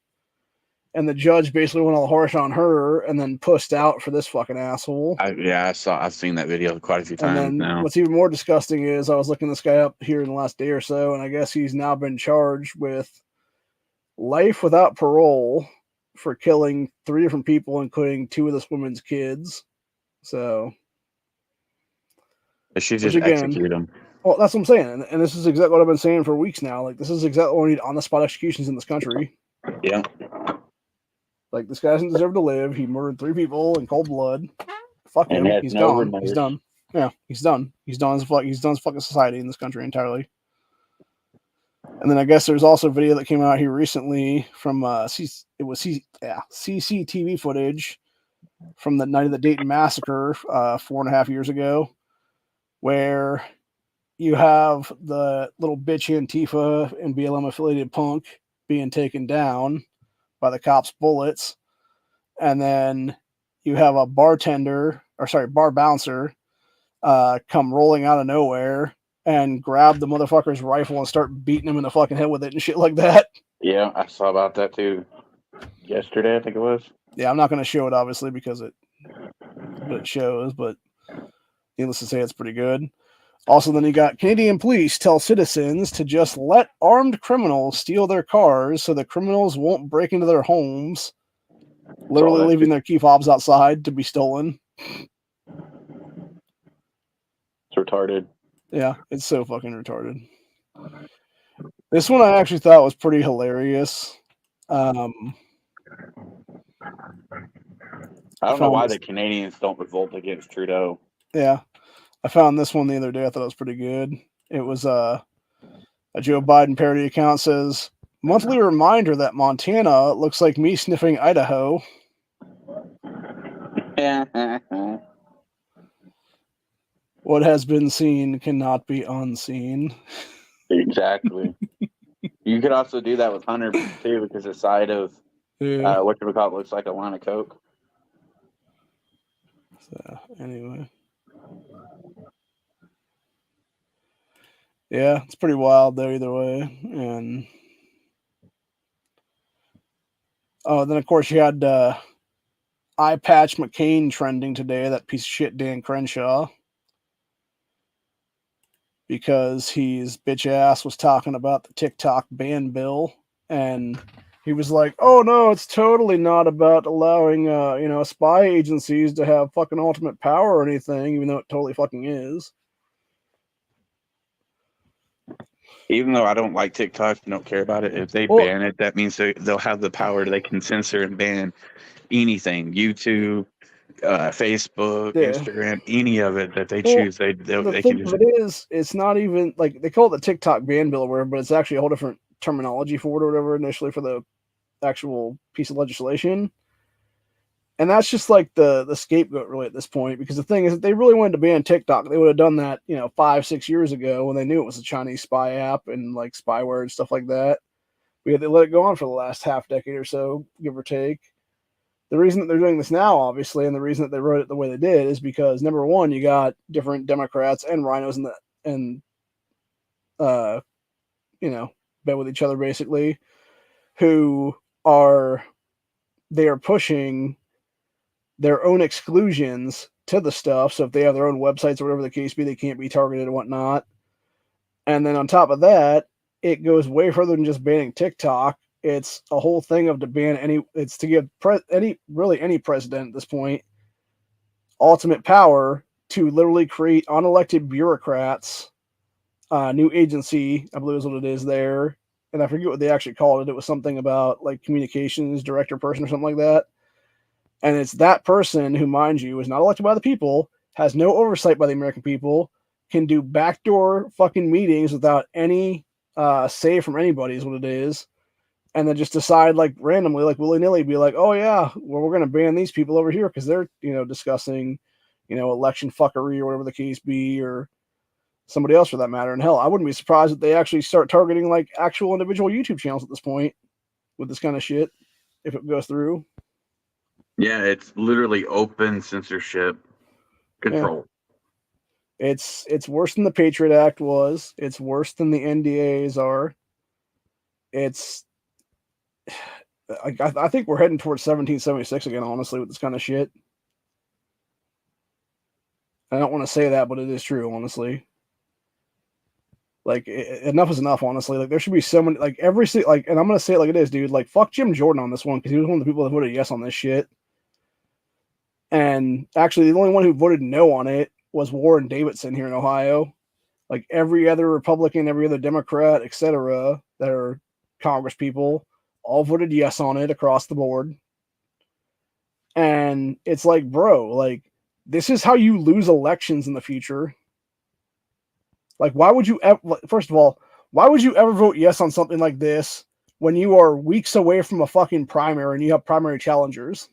And the judge basically went all harsh on her and then pushed out for this fucking asshole. I've seen that video quite a few times and then now. What's even more disgusting is I was looking this guy up here in the last day or so, and I guess he's now been charged with life without parole for killing 3 different people, including 2 of this woman's kids. So... She just execute them. Well, that's what I'm saying. And this is exactly what I've been saying for weeks now. Like, this is exactly what we need on-the-spot executions in this country. Yeah. Like, this guy doesn't deserve to live. He murdered 3 people in cold blood. Fuck him. He's no gone. remorse. He's done. Yeah, he's done. He's done his fucking society in this country entirely. And then I guess there's also a video that came out here recently from CCTV footage from the night of the Dayton massacre 4.5 years ago, where you have the little bitch Antifa and BLM affiliated punk being taken down by the cops' bullets, and then you have a bar bouncer come rolling out of nowhere and grab the motherfucker's rifle and start beating him in the fucking head with it and shit like that. Yeah, I saw about that too. Yesterday, I think it was. Yeah, I'm not going to show it obviously because it shows, but needless to say, it's pretty good. Also, then you got Canadian police tell citizens to just let armed criminals steal their cars so the criminals won't break into their homes, literally leaving their key fobs outside to be stolen. It's retarded. Yeah, it's so fucking retarded. This one I actually thought was pretty hilarious. I don't know why the Canadians don't revolt against Trudeau. Yeah, I found this one the other day. I thought it was pretty good. It was a Joe Biden parody account says, monthly reminder that Montana looks like me sniffing Idaho. What has been seen cannot be unseen. Exactly. You could also do that with Hunter too, because the side of whatchamacallit looks like a line of Coke. So anyway. Yeah, it's pretty wild though either way. And then of course you had Eye Patch McCain trending today, that piece of shit Dan Crenshaw. Because his bitch ass was talking about the TikTok ban bill, and he was like, "Oh no, it's totally not about allowing spy agencies to have fucking ultimate power or anything, even though it totally fucking is." Even though I don't like TikTok, don't care about it. If they ban it, that means they'll have the power. They can censor and ban anything. YouTube, Facebook, Instagram, any of it that they choose. They can just. It's not even like they call it the TikTok ban bill or whatever, but it's actually a whole different terminology for it or whatever initially for the actual piece of legislation. And that's just like the scapegoat really at this point, because the thing is, if they really wanted to ban TikTok, they would have done that 5-6 years ago when they knew it was a Chinese spy app and like spyware and stuff like that. They let it go on for the last half decade or so, give or take. The reason that they're doing this now, obviously, and the reason that they wrote it the way they did is because, number one, you got different Democrats and rhinos bet with each other basically, who are pushing their own exclusions to the stuff. So if they have their own websites or whatever the case be, they can't be targeted and whatnot. And then on top of that, it goes way further than just banning TikTok. It's a whole thing of to ban it's to give any president at this point ultimate power to literally create unelected bureaucrats, new agency, I believe is what it is there. And I forget what they actually called it. It was something about like communications director person or something like that. And it's that person who, mind you, is not elected by the people, has no oversight by the American people, can do backdoor fucking meetings without any say from anybody is what it is. And then just decide like randomly, like willy-nilly, be like, oh yeah, well, we're going to ban these people over here because they're, discussing, election fuckery or whatever the case be, or somebody else for that matter. And hell, I wouldn't be surprised if they actually start targeting like actual individual YouTube channels at this point with this kind of shit, if it goes through. Yeah, it's literally open censorship control. Yeah. It's worse than the Patriot Act was. It's worse than the NDAs are. It's I think we're heading towards 1776 again, honestly, with this kind of shit. I don't want to say that, but it is true, honestly. Like, enough is enough, honestly. Like, there should be so many, like, and I'm going to say it like it is, dude. Like, fuck Jim Jordan on this one, because he was one of the people that voted yes on this shit. And actually, the only one who voted no on it was Warren Davidson here in Ohio. Like, every other Republican, every other Democrat, etc., that are Congress people, all voted yes on it across the board. And it's like, bro, like, This is how you lose elections in the future. Like, why would you ever, first of all, why would you ever vote yes on something like this when you are weeks away from a fucking primary and you have primary challengers?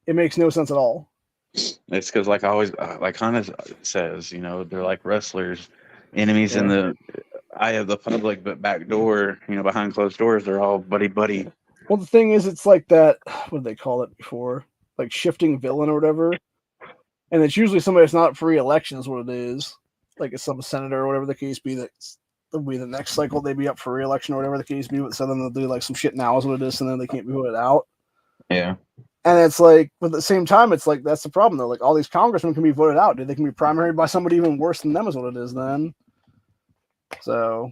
It makes no sense at all. It's because, like I always, like Hannah says, you know, they're like wrestlers, enemies in the eye of the public, but back door, you know, behind closed doors, they're all buddy. Well, the thing is, it's like that, what did they call it before? Like shifting villain or whatever. And it's usually somebody that's not for re-election is what it is. Like it's some senator or whatever the case be that's will be the next cycle they'd be up for re-election or whatever the case be, but so then they'll do like some shit now is what it is, and then they can't be voted out. Yeah. And it's like, but at the same time, it's like that's the problem though. Like all these congressmen can be voted out, dude. They can be primaried by somebody even worse than them is what it is then. So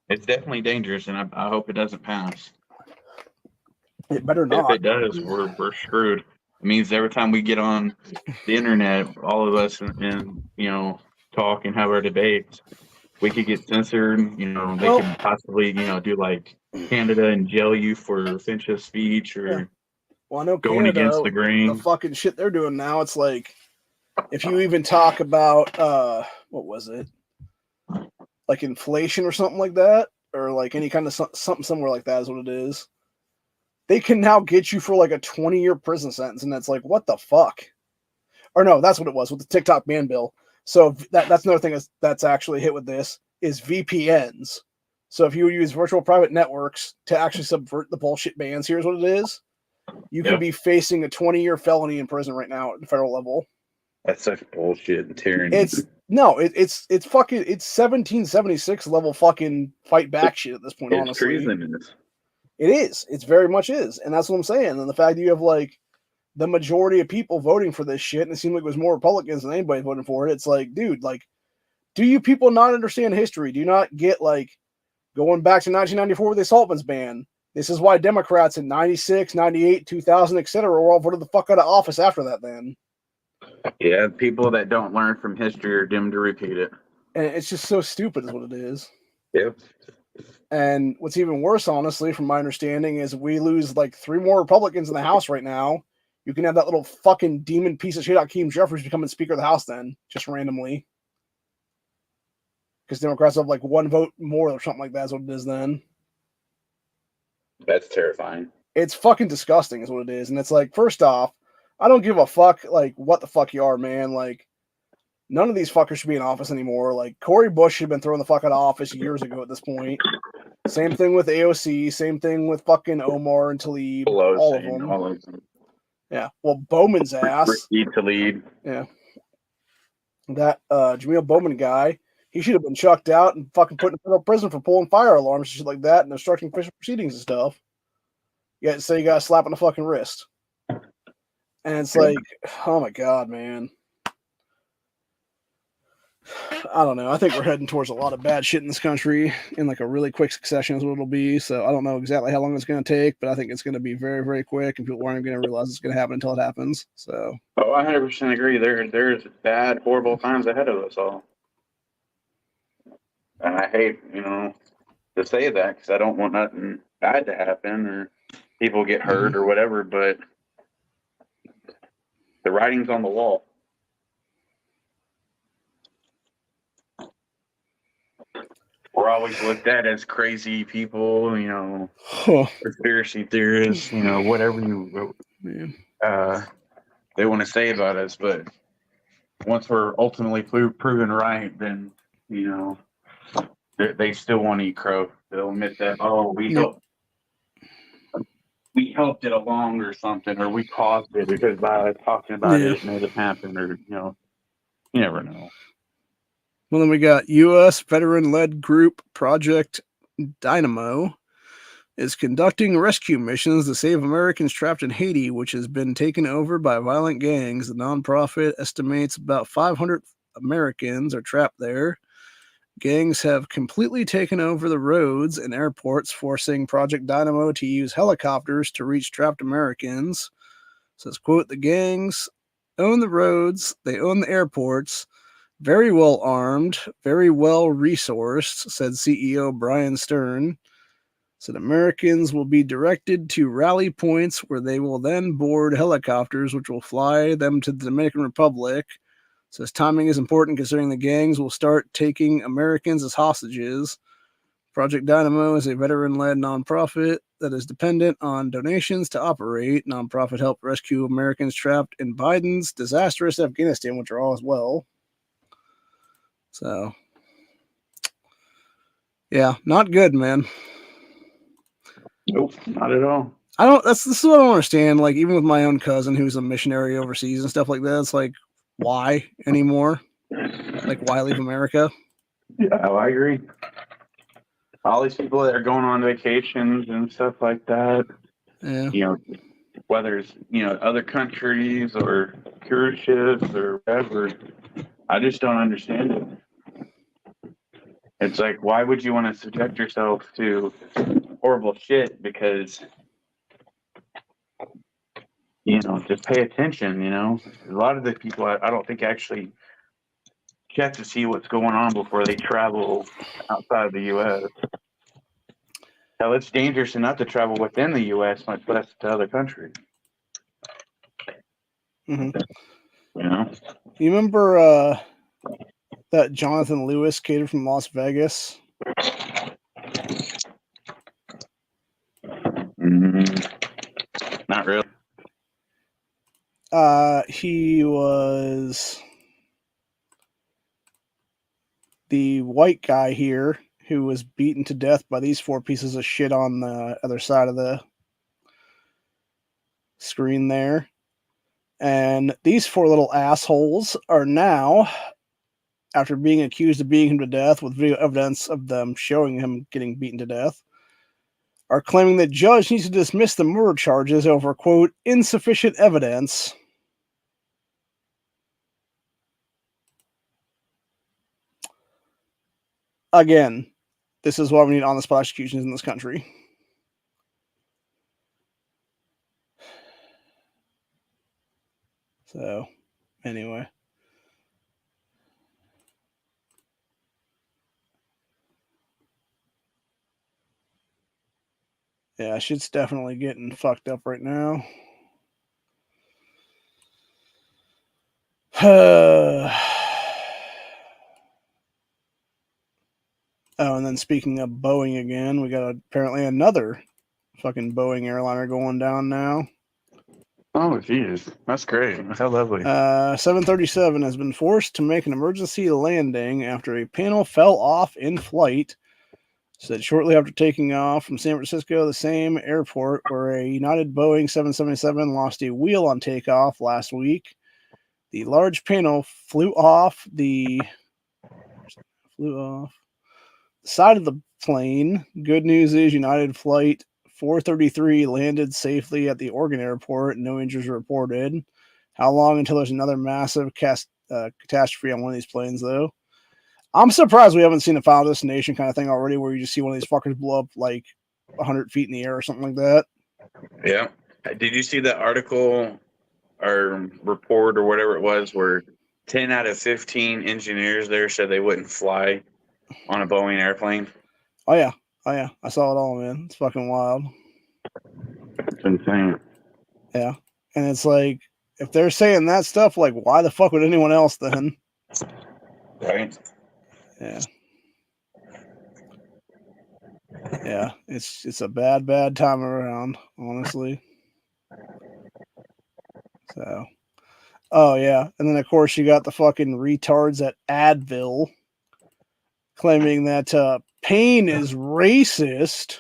It's definitely dangerous, and I hope it doesn't pass. it better not. If it does, we're screwed. It means every time we get on the internet, all of us and you know, talk and have our debates, we could get censored. You know, they could possibly, you know, do like Canada and jail you for offensive speech or Well, I know going Canada, against the grain. the fucking shit they're doing now, it's like if you even talk about what was it? Like inflation or something like that, or like any kind of something somewhere like that is what it is. They can now get you for like a 20-year prison sentence, and that's like, what the fuck? Or no, that's what it was with the TikTok ban bill. So that's another thing that's actually hit with this is VPNs. So if you use virtual private networks to actually subvert the bullshit bans, here's what it is. You could be facing a 20-year felony in prison right now at the federal level. That's such bullshit and tyranny. It's 1776 level fucking fight back shit at this point, honestly. Treasonous. It is. It's very much is. And that's what I'm saying. And the fact that you have like the majority of people voting for this shit, and it seemed like it was more Republicans than anybody voting for it. It's like, dude, like, do you people not understand history? Do you not get like going back to 1994 with the assault weapons ban? This is why Democrats in 96, 98, 2000, etc. were all voted the fuck out of office after that then. Yeah, people that don't learn from history are doomed to repeat it. And it's just so stupid is what it is. Yep. And what's even worse, honestly, from my understanding, is we lose like 3 more Republicans in the House right now. You can have that little fucking demon piece of shit, Hakeem Jeffries, becoming Speaker of the House then, just randomly. Because Democrats have like 1 vote more or something like that is what it is then. That's terrifying. It's fucking disgusting is what it is. And it's like, first off, I don't give a fuck like what the fuck you are, man. Like, none of these fuckers should be in office anymore. Like, Cory Bush should have been thrown the fuck out of office years ago at this point. Same thing with AOC. Same thing with fucking Omar and Tlaib. All of them. Yeah. Well, Bowman's ass. Ricky Tlaib. Yeah. That Jamil Bowman guy, he should have been chucked out and fucking put in federal prison for pulling fire alarms and shit like that and obstructing official proceedings and stuff. Yeah, so you got a slap on the fucking wrist. And it's like, oh my God, man. I don't know. I think we're heading towards a lot of bad shit in this country in like a really quick succession is what it'll be. So I don't know exactly how long it's going to take, but I think it's going to be very, very quick, and people aren't going to realize it's going to happen until it happens. So. Oh, I 100% agree. There's bad, horrible times ahead of us all. And I hate, you know, to say that because I don't want nothing bad to happen or people get hurt or whatever, but the writing's on the wall. We're always looked at as crazy people, you know, conspiracy theorists, you know, whatever they want to say about us. But once we're ultimately proven right, then, you know, they still want to eat crow. They'll admit that, oh, we helped it along or something, or we caused it because by talking about it made it happen, or, you know, you never know. Well, then we got U.S. veteran-led group Project Dynamo is conducting rescue missions to save Americans trapped in Haiti, which has been taken over by violent gangs. The nonprofit estimates about 500 Americans are trapped there. Gangs have completely taken over the roads and airports, forcing Project Dynamo to use helicopters to reach trapped Americans. It says, quote, the gangs own the roads, they own the airports, very well armed, very well resourced, said CEO Brian Stern. Said Americans will be directed to rally points where they will then board helicopters, which will fly them to the Dominican Republic. Says timing is important considering the gangs will start taking Americans as hostages. Project Dynamo is a veteran-led nonprofit that is dependent on donations to operate. Nonprofit helped rescue Americans trapped in Biden's disastrous Afghanistan, which are all as well. So, yeah, not good, man. Nope, not at all. This is what I don't understand. Like, even with my own cousin who's a missionary overseas and stuff like that, it's like, why anymore? Like, why leave America? Yeah, I agree. All these people that are going on vacations and stuff like that, Yeah. Whether it's, other countries or cruise ships or whatever, I just don't understand it. It's like, why would you want to subject yourself to horrible shit? Because, just pay attention, A lot of the people, I don't think actually check to see what's going on before they travel outside of the U.S. Hell, it's dangerous enough to travel within the U.S., much less to other countries. Mm-hmm. You remember that Jonathan Lewis kid from Las Vegas? Not really. He was the white guy here who was beaten to death by these four pieces of shit on the other side of the screen there. And these four little assholes are now, after being accused of beating him to death with video evidence of them showing him getting beaten to death, are claiming the judge needs to dismiss the murder charges over, quote, insufficient evidence. Again, this is why we need on-the-spot executions in this country. So, anyway. Yeah, shit's definitely getting fucked up right now. Oh, and then speaking of Boeing again, we got apparently another fucking Boeing airliner going down now. Oh, geez. That's great. How lovely. 737 has been forced to make an emergency landing after a panel fell off in flight. Said shortly after taking off from San Francisco, the same airport where a United Boeing 777 lost a wheel on takeoff last week. The large panel flew off the side of the plane. Good news is United Flight 433 landed safely at the Oregon airport. No injuries reported. How long until there's another massive catastrophe on one of these planes, though? I'm surprised we haven't seen a Final Destination kind of thing already, where you just see one of these fuckers blow up like 100 feet in the air or something like that. Yeah. Did you see that article or report or whatever it was where 10 out of 15 engineers there said they wouldn't fly on a Boeing airplane? Oh yeah. I saw it all, man. It's fucking wild. It's insane. Yeah. And it's like, if they're saying that stuff, like, why the fuck would anyone else then? Right. Yeah. Yeah. It's a bad time around, honestly. So. Oh yeah. And then of course you got the fucking retards at Advil claiming that pain is racist.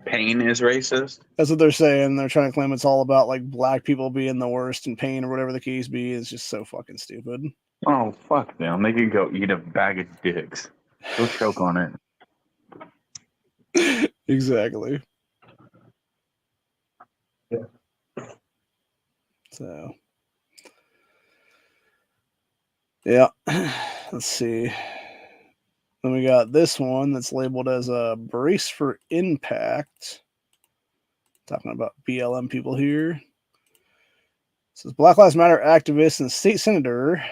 Pain is racist? That's what they're saying. They're trying to claim it's all about like black people being the worst in pain or whatever the case be. It's just so fucking stupid. Oh, fuck them. They could go eat a bag of dicks. Go choke on it. Exactly. Yeah. So. Yeah. Let's see. Then we got this one that's labeled as a brace for impact. Talking about BLM people here. It says Black Lives Matter activist and state senator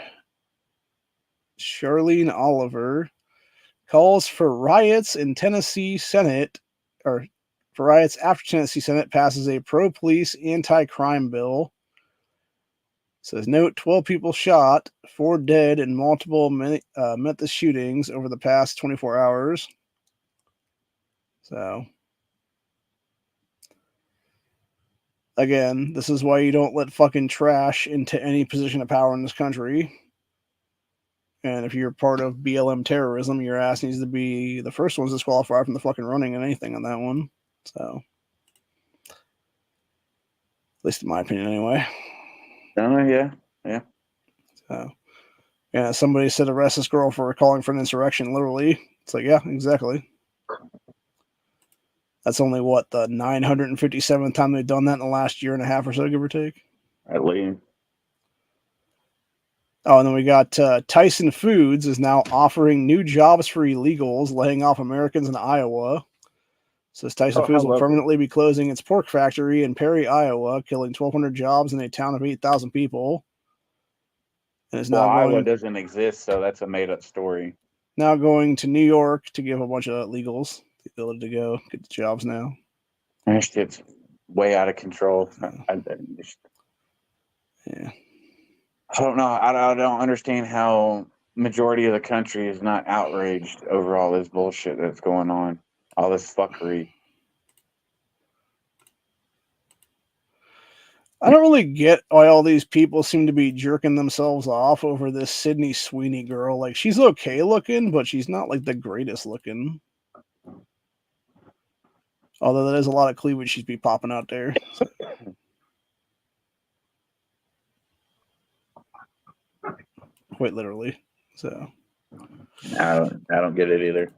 Charlene Oliver calls for riots in Tennessee Senate, or for riots after Tennessee Senate passes a pro-police anti-crime bill. Says, note, 12 people shot, 4 dead, and multiple Memphis shootings over the past 24 hours. So, again, this is why you don't let fucking trash into any position of power in this country. And if you're part of BLM terrorism, your ass needs to be the first ones disqualified from the fucking running and anything on that one. So, at least in my opinion, anyway. Yeah. So, yeah, somebody said arrest this girl for calling for an insurrection. Literally, it's like, yeah, exactly. That's only what, the 957th time they've done that in the last year and a half or so, give or take. At least. Oh, and then we got Tyson Foods is now offering new jobs for illegals, laying off Americans in Iowa. Says Tyson Foods will permanently be closing its pork factory in Perry, Iowa, killing 1,200 jobs in a town of 8,000 people. And is now Iowa doesn't exist, so that's a made-up story. Now going to New York to give a bunch of illegals the ability to go get the jobs now. That shit's way out of control. Yeah. I don't know. I don't understand how majority of the country is not outraged over all this bullshit that's going on. All this fuckery. I don't really get why all these people seem to be jerking themselves off over this Sydney Sweeney girl. Like, she's okay looking, but she's not like the greatest looking. Although there is a lot of cleavage she's be popping out there. So. Quite literally. So I don't get it either.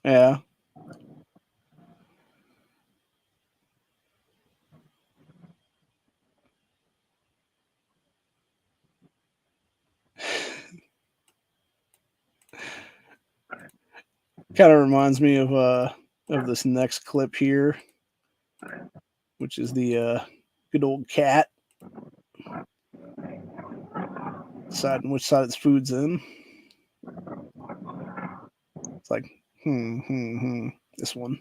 Yeah. Kind of reminds me of this next clip here, which is the good old cat deciding which side its food's in. It's like, this one.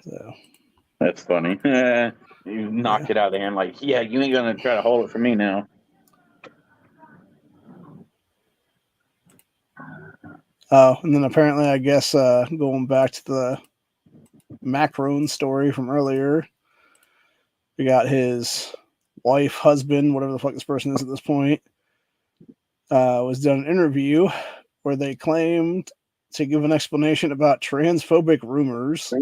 So that's funny. You knocked it out of the hand, like, yeah, you ain't gonna try to hold it for me now. Oh, and then apparently, I guess going back to the Macron story from earlier, we got his wife, husband, whatever the fuck this person is at this point, was done an interview where they claimed to give an explanation about transphobic rumors,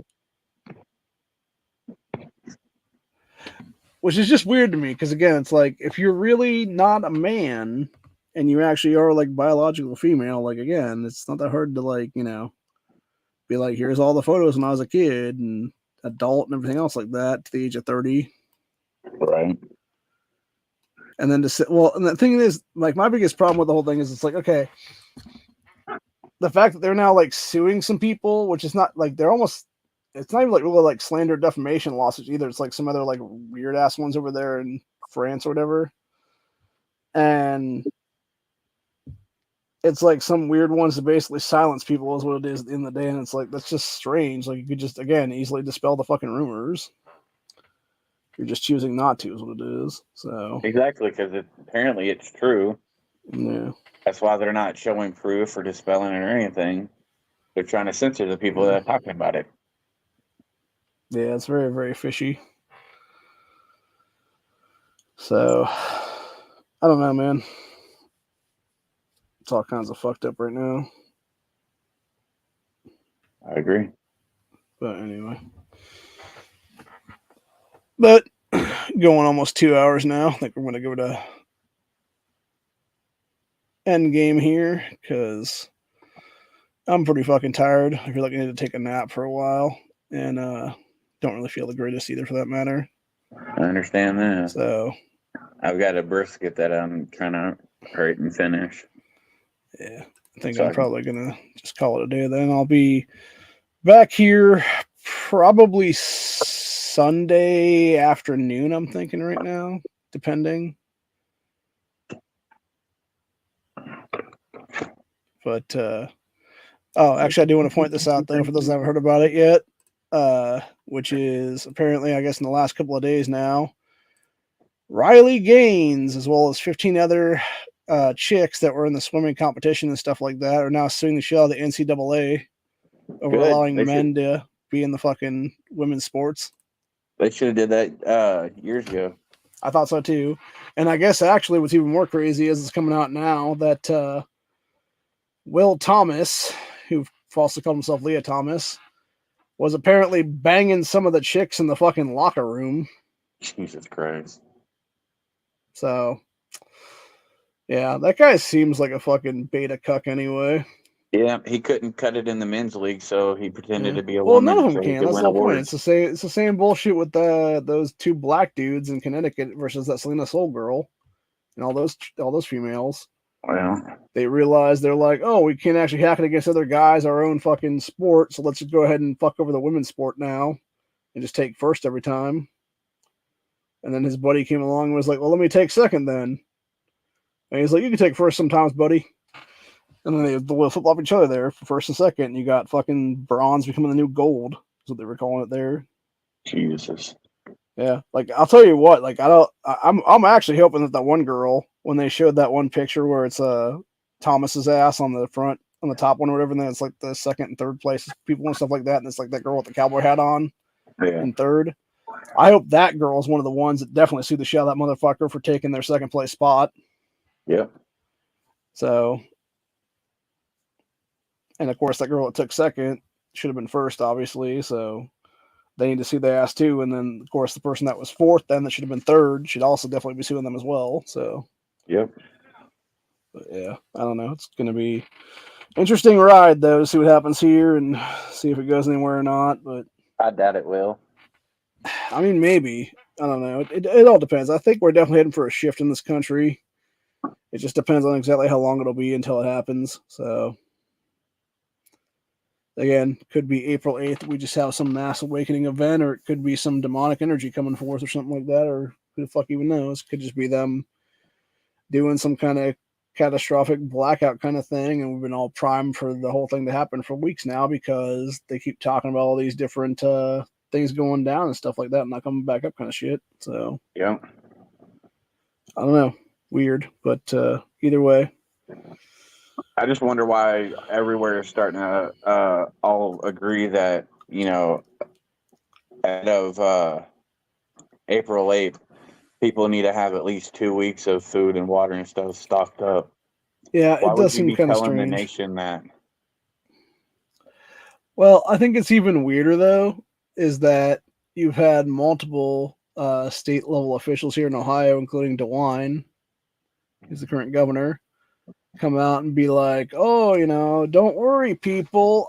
which is just weird to me because, again, it's like, if you're really not a man and you actually are like biological female, like, again, it's not that hard to, like, you know, be like, here's all the photos when I was a kid and adult and everything else like that to the age of 30. Right. And then to say, well, and the thing is, like, my biggest problem with the whole thing is it's like, okay, the fact that they're now like suing some people, which is not like, they're almost, it's not even like really like slander defamation lawsuits either. It's like some other like weird ass ones over there in France or whatever. And it's like some weird ones to basically silence people is what it is at the end of the day. And it's like, that's just strange. Like, you could just, again, easily dispel the fucking rumors. You're just choosing not to is what it is. So exactly, because apparently it's true. Yeah. That's why they're not showing proof or dispelling it or anything. They're trying to censor the people that are talking about it. Yeah, it's very, very fishy. So, I don't know, man. It's all kinds of fucked up right now. I agree. But anyway. But going almost 2 hours now. I think we're going to go to end game here because I'm pretty fucking tired. I feel like I need to take a nap for a while. And don't really feel the greatest either for that matter. I understand that. So I've got a brisket that I'm trying to hurry and finish. Yeah, I think I'm probably going to just call it a day then. I'll be back here probably Sunday afternoon, I'm thinking right now, depending. But actually, I do want to point this out though for those that haven't heard about it yet, which is apparently, I guess, in the last couple of days now, Riley Gaines, as well as 15 other chicks that were in the swimming competition and stuff like that, are now suing the shit out of the NCAA over Good. allowing They men to be in the fucking women's sports. They should have did that years ago. I thought so too. And I guess actually what's even more crazy is it's coming out now that Will Thomas, who falsely called himself Leah Thomas, was apparently banging some of the chicks in the fucking locker room. Jesus Christ. So, yeah, that guy seems like a fucking beta cuck anyway. Yeah, he couldn't cut it in the men's league, so he pretended to be a Well, woman. none of them so he can. could That's win the whole point. awards. It's the same bullshit with those two black dudes in Connecticut versus that Selena Soul girl and all those females. Well, They realize they're like, oh, we can't actually hack it against other guys, our own fucking sport, so let's just go ahead and fuck over the women's sport now and just take first every time. And then his buddy came along and was like, well, let me take second then. And he's like, you can take first sometimes, buddy. And then they will flip off each other there for first and second. And you got fucking bronze becoming the new gold, is what they were calling it there. Jesus. Yeah, like I'll tell you what, like I'm actually hoping that one girl, when they showed that one picture where it's Thomas's ass on the front, on the top one or whatever, and then it's like the second and third place people and stuff like that, and it's like that girl with the cowboy hat on Yeah. in third. I hope that girl is one of the ones that definitely sued the shit out of that motherfucker for taking their second place spot. Yep. So, and of course, that girl that took second should have been first, obviously. So they need to sue their ass too. And then, of course, the person that was fourth, then that should have been third, should also definitely be suing them as well. So, Yep. but yeah, I don't know. It's going to be interesting ride though to see what happens here and see if it goes anywhere or not. But I doubt it will. I mean, maybe. I don't know. It all depends. I think we're definitely heading for a shift in this country. It just depends on exactly how long it'll be until it happens. So, again, could be April 8th. We just have some mass awakening event, or it could be some demonic energy coming forth or something like that, or who the fuck even knows? Could just be them doing some kind of catastrophic blackout kind of thing. And we've been all primed for the whole thing to happen for weeks now because they keep talking about all these different things going down and stuff like that and not coming back up kind of shit. So, Yeah. I don't know. Weird. But either way. I just wonder why everywhere is starting to all agree that, ahead of April 8th, people need to have at least 2 weeks of food and water and stuff stocked up. Yeah, Why it would does you seem be kind of telling the strange. nation that? Well, I think it's even weirder though, is that you've had multiple state level officials here in Ohio, including DeWine, who's the current governor, come out and be like, "Oh, don't worry, people.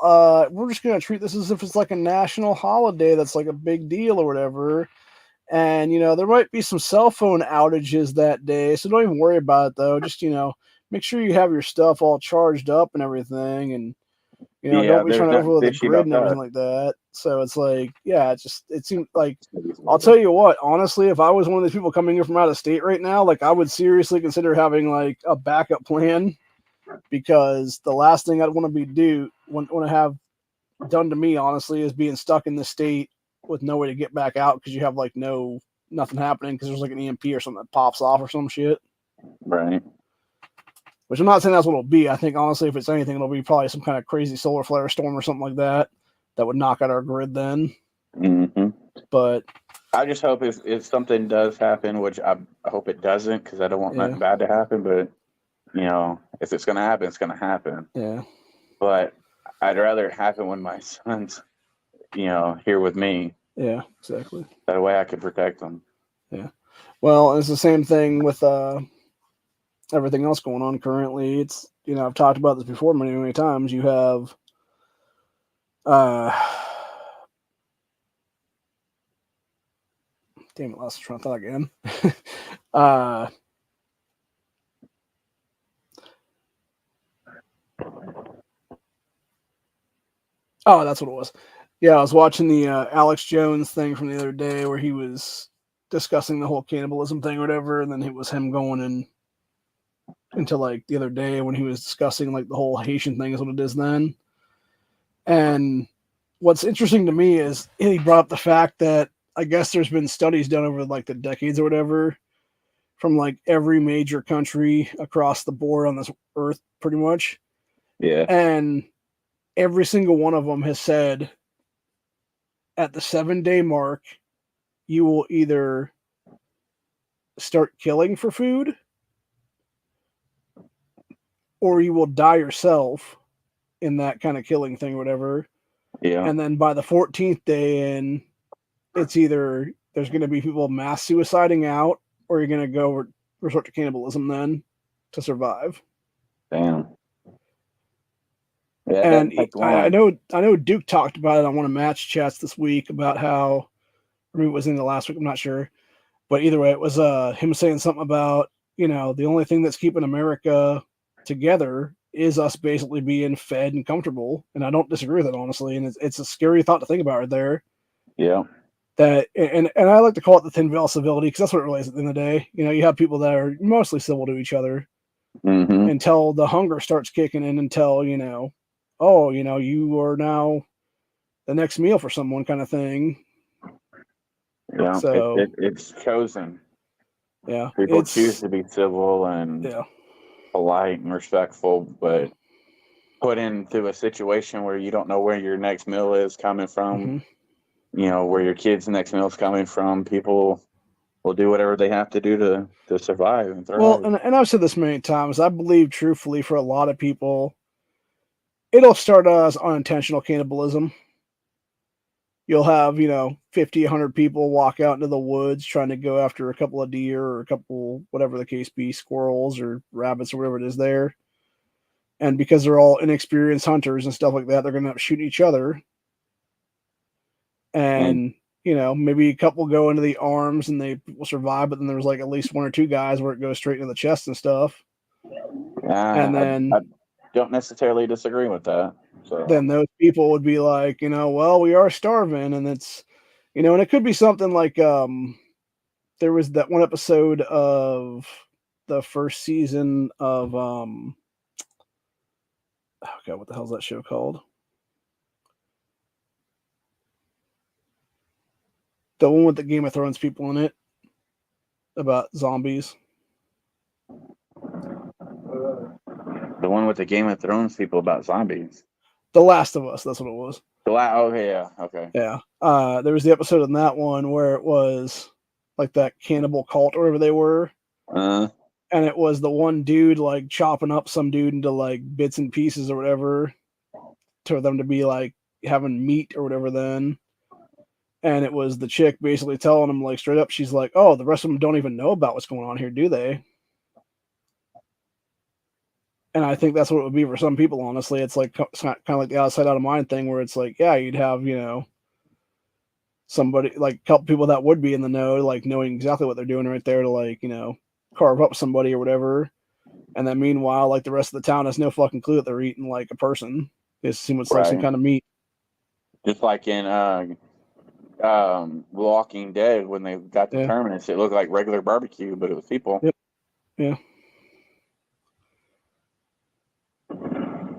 We're just gonna treat this as if it's like a national holiday that's like a big deal or whatever." And there might be some cell phone outages that day, so don't even worry about it though. Just make sure you have your stuff all charged up and everything, and don't be there's trying to nothing overload the fishy grid about and everything that. like that. So it's like, yeah, it seems like, I'll tell you what, honestly, if I was one of these people coming here from out of state right now, like I would seriously consider having like a backup plan, because the last thing I'd want to have done to me, honestly, is being stuck in this state with no way to get back out because you have like nothing happening because there's like an EMP or something that pops off or some shit. Right. Which I'm not saying that's what it'll be. I think honestly, if it's anything, it'll be probably some kind of crazy solar flare storm or something like that would knock out our grid then. Mm-hmm. But I just hope if something does happen, which I hope it doesn't, because I don't want nothing bad to happen. But if it's gonna happen, it's gonna happen. Yeah. But I'd rather it happen when my son's, here with me. Yeah, exactly. That way I can protect them. Yeah. Well, it's the same thing with everything else going on currently. It's I've talked about this before many, many times. You have damn it, lost the train of thought again. Oh, that's what it was. Yeah, I was watching the Alex Jones thing from the other day where he was discussing the whole cannibalism thing or whatever, and then it was him going and until like the other day when he was discussing like the whole Haitian thing is what it is then. And what's interesting to me is he brought up the fact that I guess there's been studies done over like the decades or whatever from like every major country across the board on this earth, pretty much. Yeah. And every single one of them has said at the 7-day mark, you will either start killing for food or you will die yourself in that kind of killing thing or whatever. Yeah. And then by the 14th day in, it's either there's going to be people mass suiciding out or you're going to go resort to cannibalism then to survive. Damn. Yeah, And I know Duke talked about it on one of Match chats this week about how, or maybe it was in the last week, I'm not sure. But either way, it was him saying something about, you know, the only thing that's keeping America together is us basically being fed and comfortable. And I don't disagree with it, honestly. And it's a scary thought to think about right there. Yeah. That and I like to call it the thin veil of civility because that's what it really is at the end of the day. You know, you have people that are mostly civil to each other until the hunger starts kicking in, until, you know, oh, you know, you are now the next meal for someone kind of thing. Yeah. So it's chosen. Yeah. People choose to be civil and polite and respectful, but put into a situation where you don't know where your next meal is coming from, you know, where your kid's next meal is coming from, people will do whatever they have to do to survive and thrive. Well, and I've said this many times, I believe truthfully for a lot of people, it'll start as unintentional cannibalism. You'll have, you know, 50, 100 people walk out into the woods trying to go after a couple of deer or a couple, whatever the case be, squirrels or rabbits or whatever it is there. And because they're all inexperienced hunters and stuff like that, they're going to end up shooting each other. And, you know, maybe a couple go into the arms and they will survive, but then there's like at least 1 or 2 guys where it goes straight into the chest and stuff. And then I don't necessarily disagree with that. So then those people would be like, you know, well, we are starving, and it's, you know, and it could be something like there was that one episode of the first season of oh god, what the hell's that show called? The one with the Game of Thrones people in it about zombies. The one with the Game of Thrones people about zombies. The Last of Us, that's what it was. Okay, yeah, okay. Yeah. There was the episode in that one where it was like that cannibal cult or whatever they were. And it was the one dude like chopping up some dude into like bits and pieces or whatever to them to be like having meat or whatever then. And it was the chick basically telling him like straight up, she's like, oh, the rest of them don't even know about what's going on here, do they? And I think that's what it would be for some people, honestly. It's like kind of like the outside out of mind thing where it's like, yeah, you'd have, you know, somebody like a couple people that would be in the know, like knowing exactly what they're doing right there to like, you know, carve up somebody or whatever. And then meanwhile, like the rest of the town has no fucking clue that they're eating like a person. It seems like some kind of meat. Just like in Walking Dead when they got the Terminus, it looked like regular barbecue, but it was people. Yep. Yeah.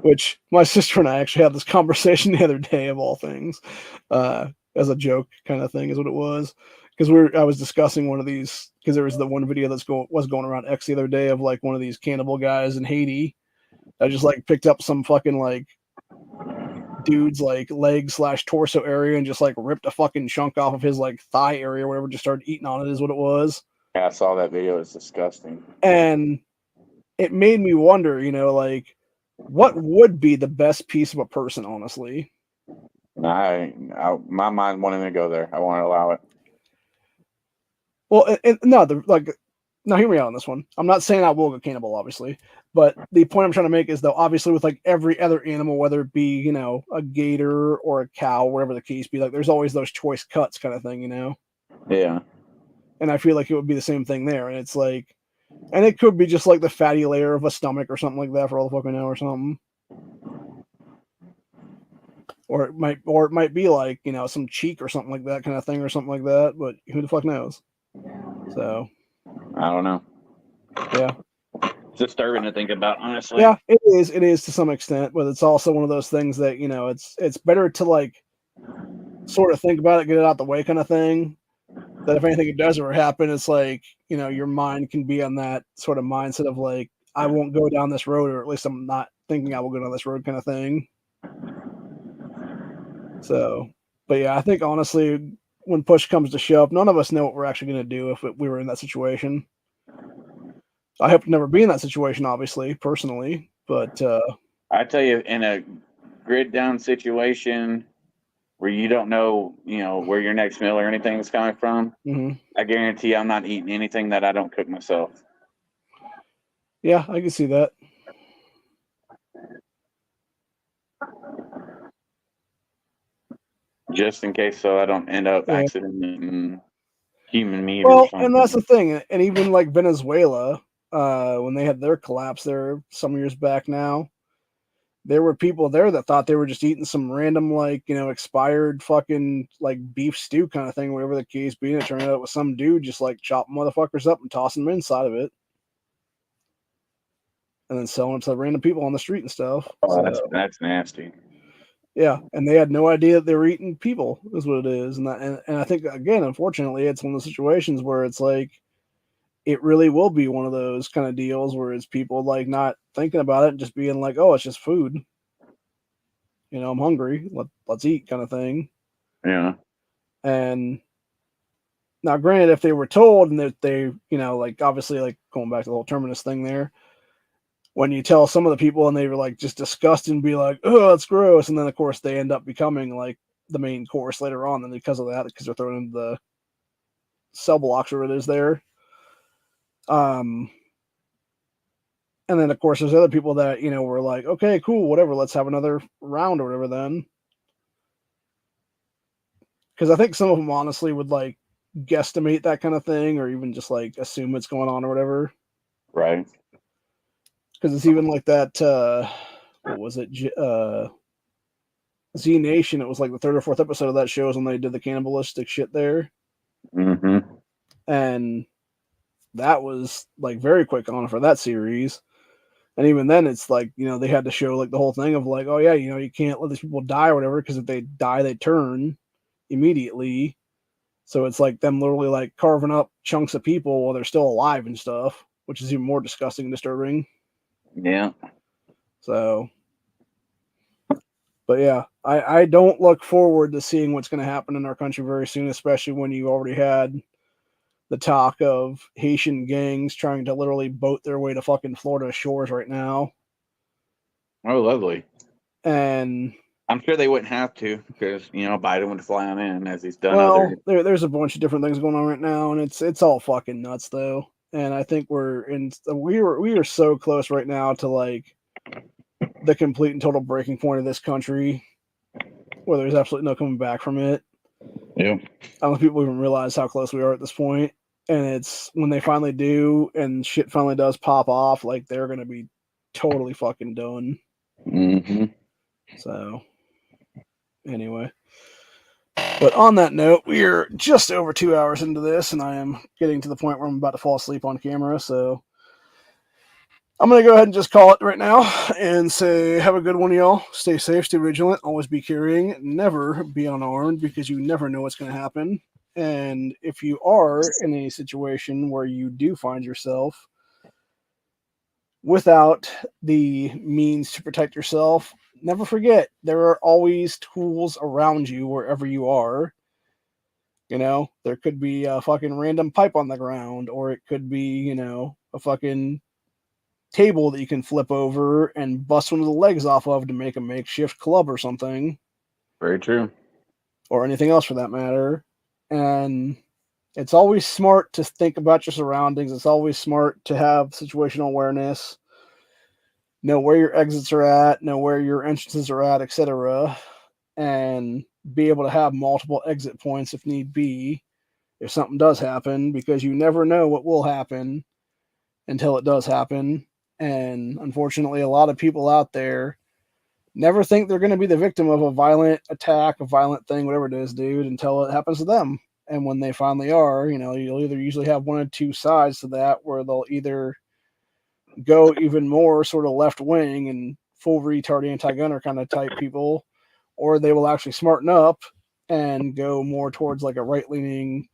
Which my sister and I actually had this conversation the other day, of all things, as a joke kind of thing is what it was. Because I was discussing one of these, because there was the one video was going around X the other day of like one of these cannibal guys in Haiti that just like picked up some fucking like dude's like leg / torso area and just like ripped a fucking chunk off of his like thigh area or whatever, just started eating on it is what it was. Yeah, I saw that video. It's disgusting. And it made me wonder, you know, like, what would be the best piece of a person, honestly? My mind wanted to go there. I want to allow it. Well, now hear me out on this one. I'm not saying I will go cannibal, obviously, but the point I'm trying to make is, though, obviously with like every other animal, whether it be, you know, a gator or a cow, whatever the case be, like there's always those choice cuts kind of thing, you know? Yeah. And I feel like it would be the same thing there. And it's like, and it could be just like the fatty layer of a stomach or something like that for all the fuck I know or something. Or it might be like, you know, some cheek or something like that kind of thing or something like that, but who the fuck knows? So I don't know. Yeah. disturbing to think about, honestly. Yeah, it is. It is to some extent, but it's also one of those things that, you know, it's better to like sort of think about it, get it out the way kind of thing. That if anything does ever happen, it's like, you know, your mind can be on that sort of mindset of like, I won't go down this road, or at least I'm not thinking I will go down this road kind of thing. So, but yeah, I think honestly, when push comes to shove, none of us know what we're actually going to do if we were in that situation. I hope to never be in that situation, obviously, personally, but I tell you, in a grid down situation where you don't know, you know, where your next meal or anything is coming from, I guarantee I'm not eating anything that I don't cook myself. Yeah, I can see that. Just in case, so I don't end up accidentally eating human meat. Well, or something. and that's the thing, and even like Venezuela, when they had their collapse there some years back now, there were people there that thought they were just eating some random, like, you know, expired fucking like beef stew kind of thing, whatever the case being. It turned out it was some dude just like chopping motherfuckers up and tossing them inside of it, and then selling it to random people on the street and stuff. Oh, so, that's nasty. Yeah, and they had no idea that they were eating people, is what it is. And I think, again, unfortunately, it's one of the situations where it's like, it really will be one of those kind of deals where it's people like not thinking about it and just being like, oh, it's just food. You know, I'm hungry. Let's eat kind of thing. Yeah. And now, granted, if they were told and that they, you know, like obviously like going back to the whole Terminus thing there, when you tell some of the people and they were like just disgusted and be like, oh, that's gross. And then, of course, they end up becoming like the main course later on. And because of that, because they're thrown into the cell blocks or it is there. And then, of course, there's other people that, you know, were like, okay, cool, whatever, let's have another round or whatever then. Because I think some of them honestly would like guesstimate that kind of thing or even just like assume it's going on or whatever. Right. Because it's even like that, what was it? Z Nation, it was like the third or fourth episode of that show is when they did the cannibalistic shit there. And that was like very quick on for that series. And even then, it's like, you know, they had to show like the whole thing of like, oh yeah, you know, you can't let these people die or whatever, because if they die, they turn immediately. So it's like them literally like carving up chunks of people while they're still alive and stuff, which is even more disgusting and disturbing. Yeah. So, but yeah, I don't look forward to seeing what's going to happen in our country very soon, especially when you already had the talk of Haitian gangs trying to literally boat their way to fucking Florida shores right now. Oh, lovely. And I'm sure they wouldn't have to, because, you know, Biden would fly them in as he's done. Well, there's a bunch of different things going on right now, and it's all fucking nuts though. And I think we are so close right now to like the complete and total breaking point of this country, where there's absolutely no coming back from it. Yeah. I don't think people even realize how close we are at this point. And it's when they finally do and shit finally does pop off, like they're going to be totally fucking done. So anyway, but on that note, we are just over 2 hours into this and I am getting to the point where I'm about to fall asleep on camera. So I'm going to go ahead and just call it right now and say, have a good one, y'all. Stay safe, stay vigilant, always be carrying, never be unarmed, because you never know what's going to happen. And if you are in a situation where you do find yourself without the means to protect yourself, never forget there are always tools around you wherever you are. You know, there could be a fucking random pipe on the ground, or it could be, you know, a fucking table that you can flip over and bust one of the legs off of to make a makeshift club or something. Very true. Or anything else for that matter. And it's always smart to think about your surroundings. It's always smart to have situational awareness, know where your exits are at, know where your entrances are at, etc. And be able to have multiple exit points if need be, if something does happen, because you never know what will happen until it does happen. And unfortunately, a lot of people out there never think they're going to be the victim of a violent attack, a violent thing, whatever it is, dude, until it happens to them. And when they finally are, you know, you'll either usually have one or two sides to that, where they'll either go even more sort of left wing and full retard anti-gunner kind of type people, or they will actually smarten up and go more towards like a right-leaning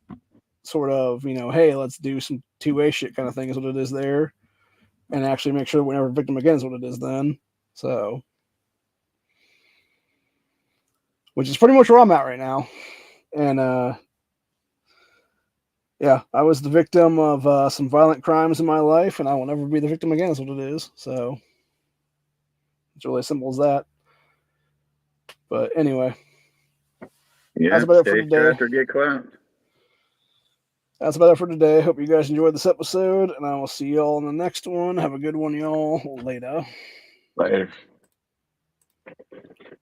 sort of, hey, let's do some two-way shit kind of thing is what it is there, and actually make sure whenever victim again is what it is then. So, which is pretty much where I'm at right now. And yeah, I was the victim of some violent crimes in my life, and I will never be the victim again is what it is. So it's really as simple as that. But anyway, Yeah, that's about it for stay today. strapped or get clapped. That's about it for today. Hope you guys enjoyed this episode, and I will see y'all in the next one. Have a good one, y'all. Later. Later.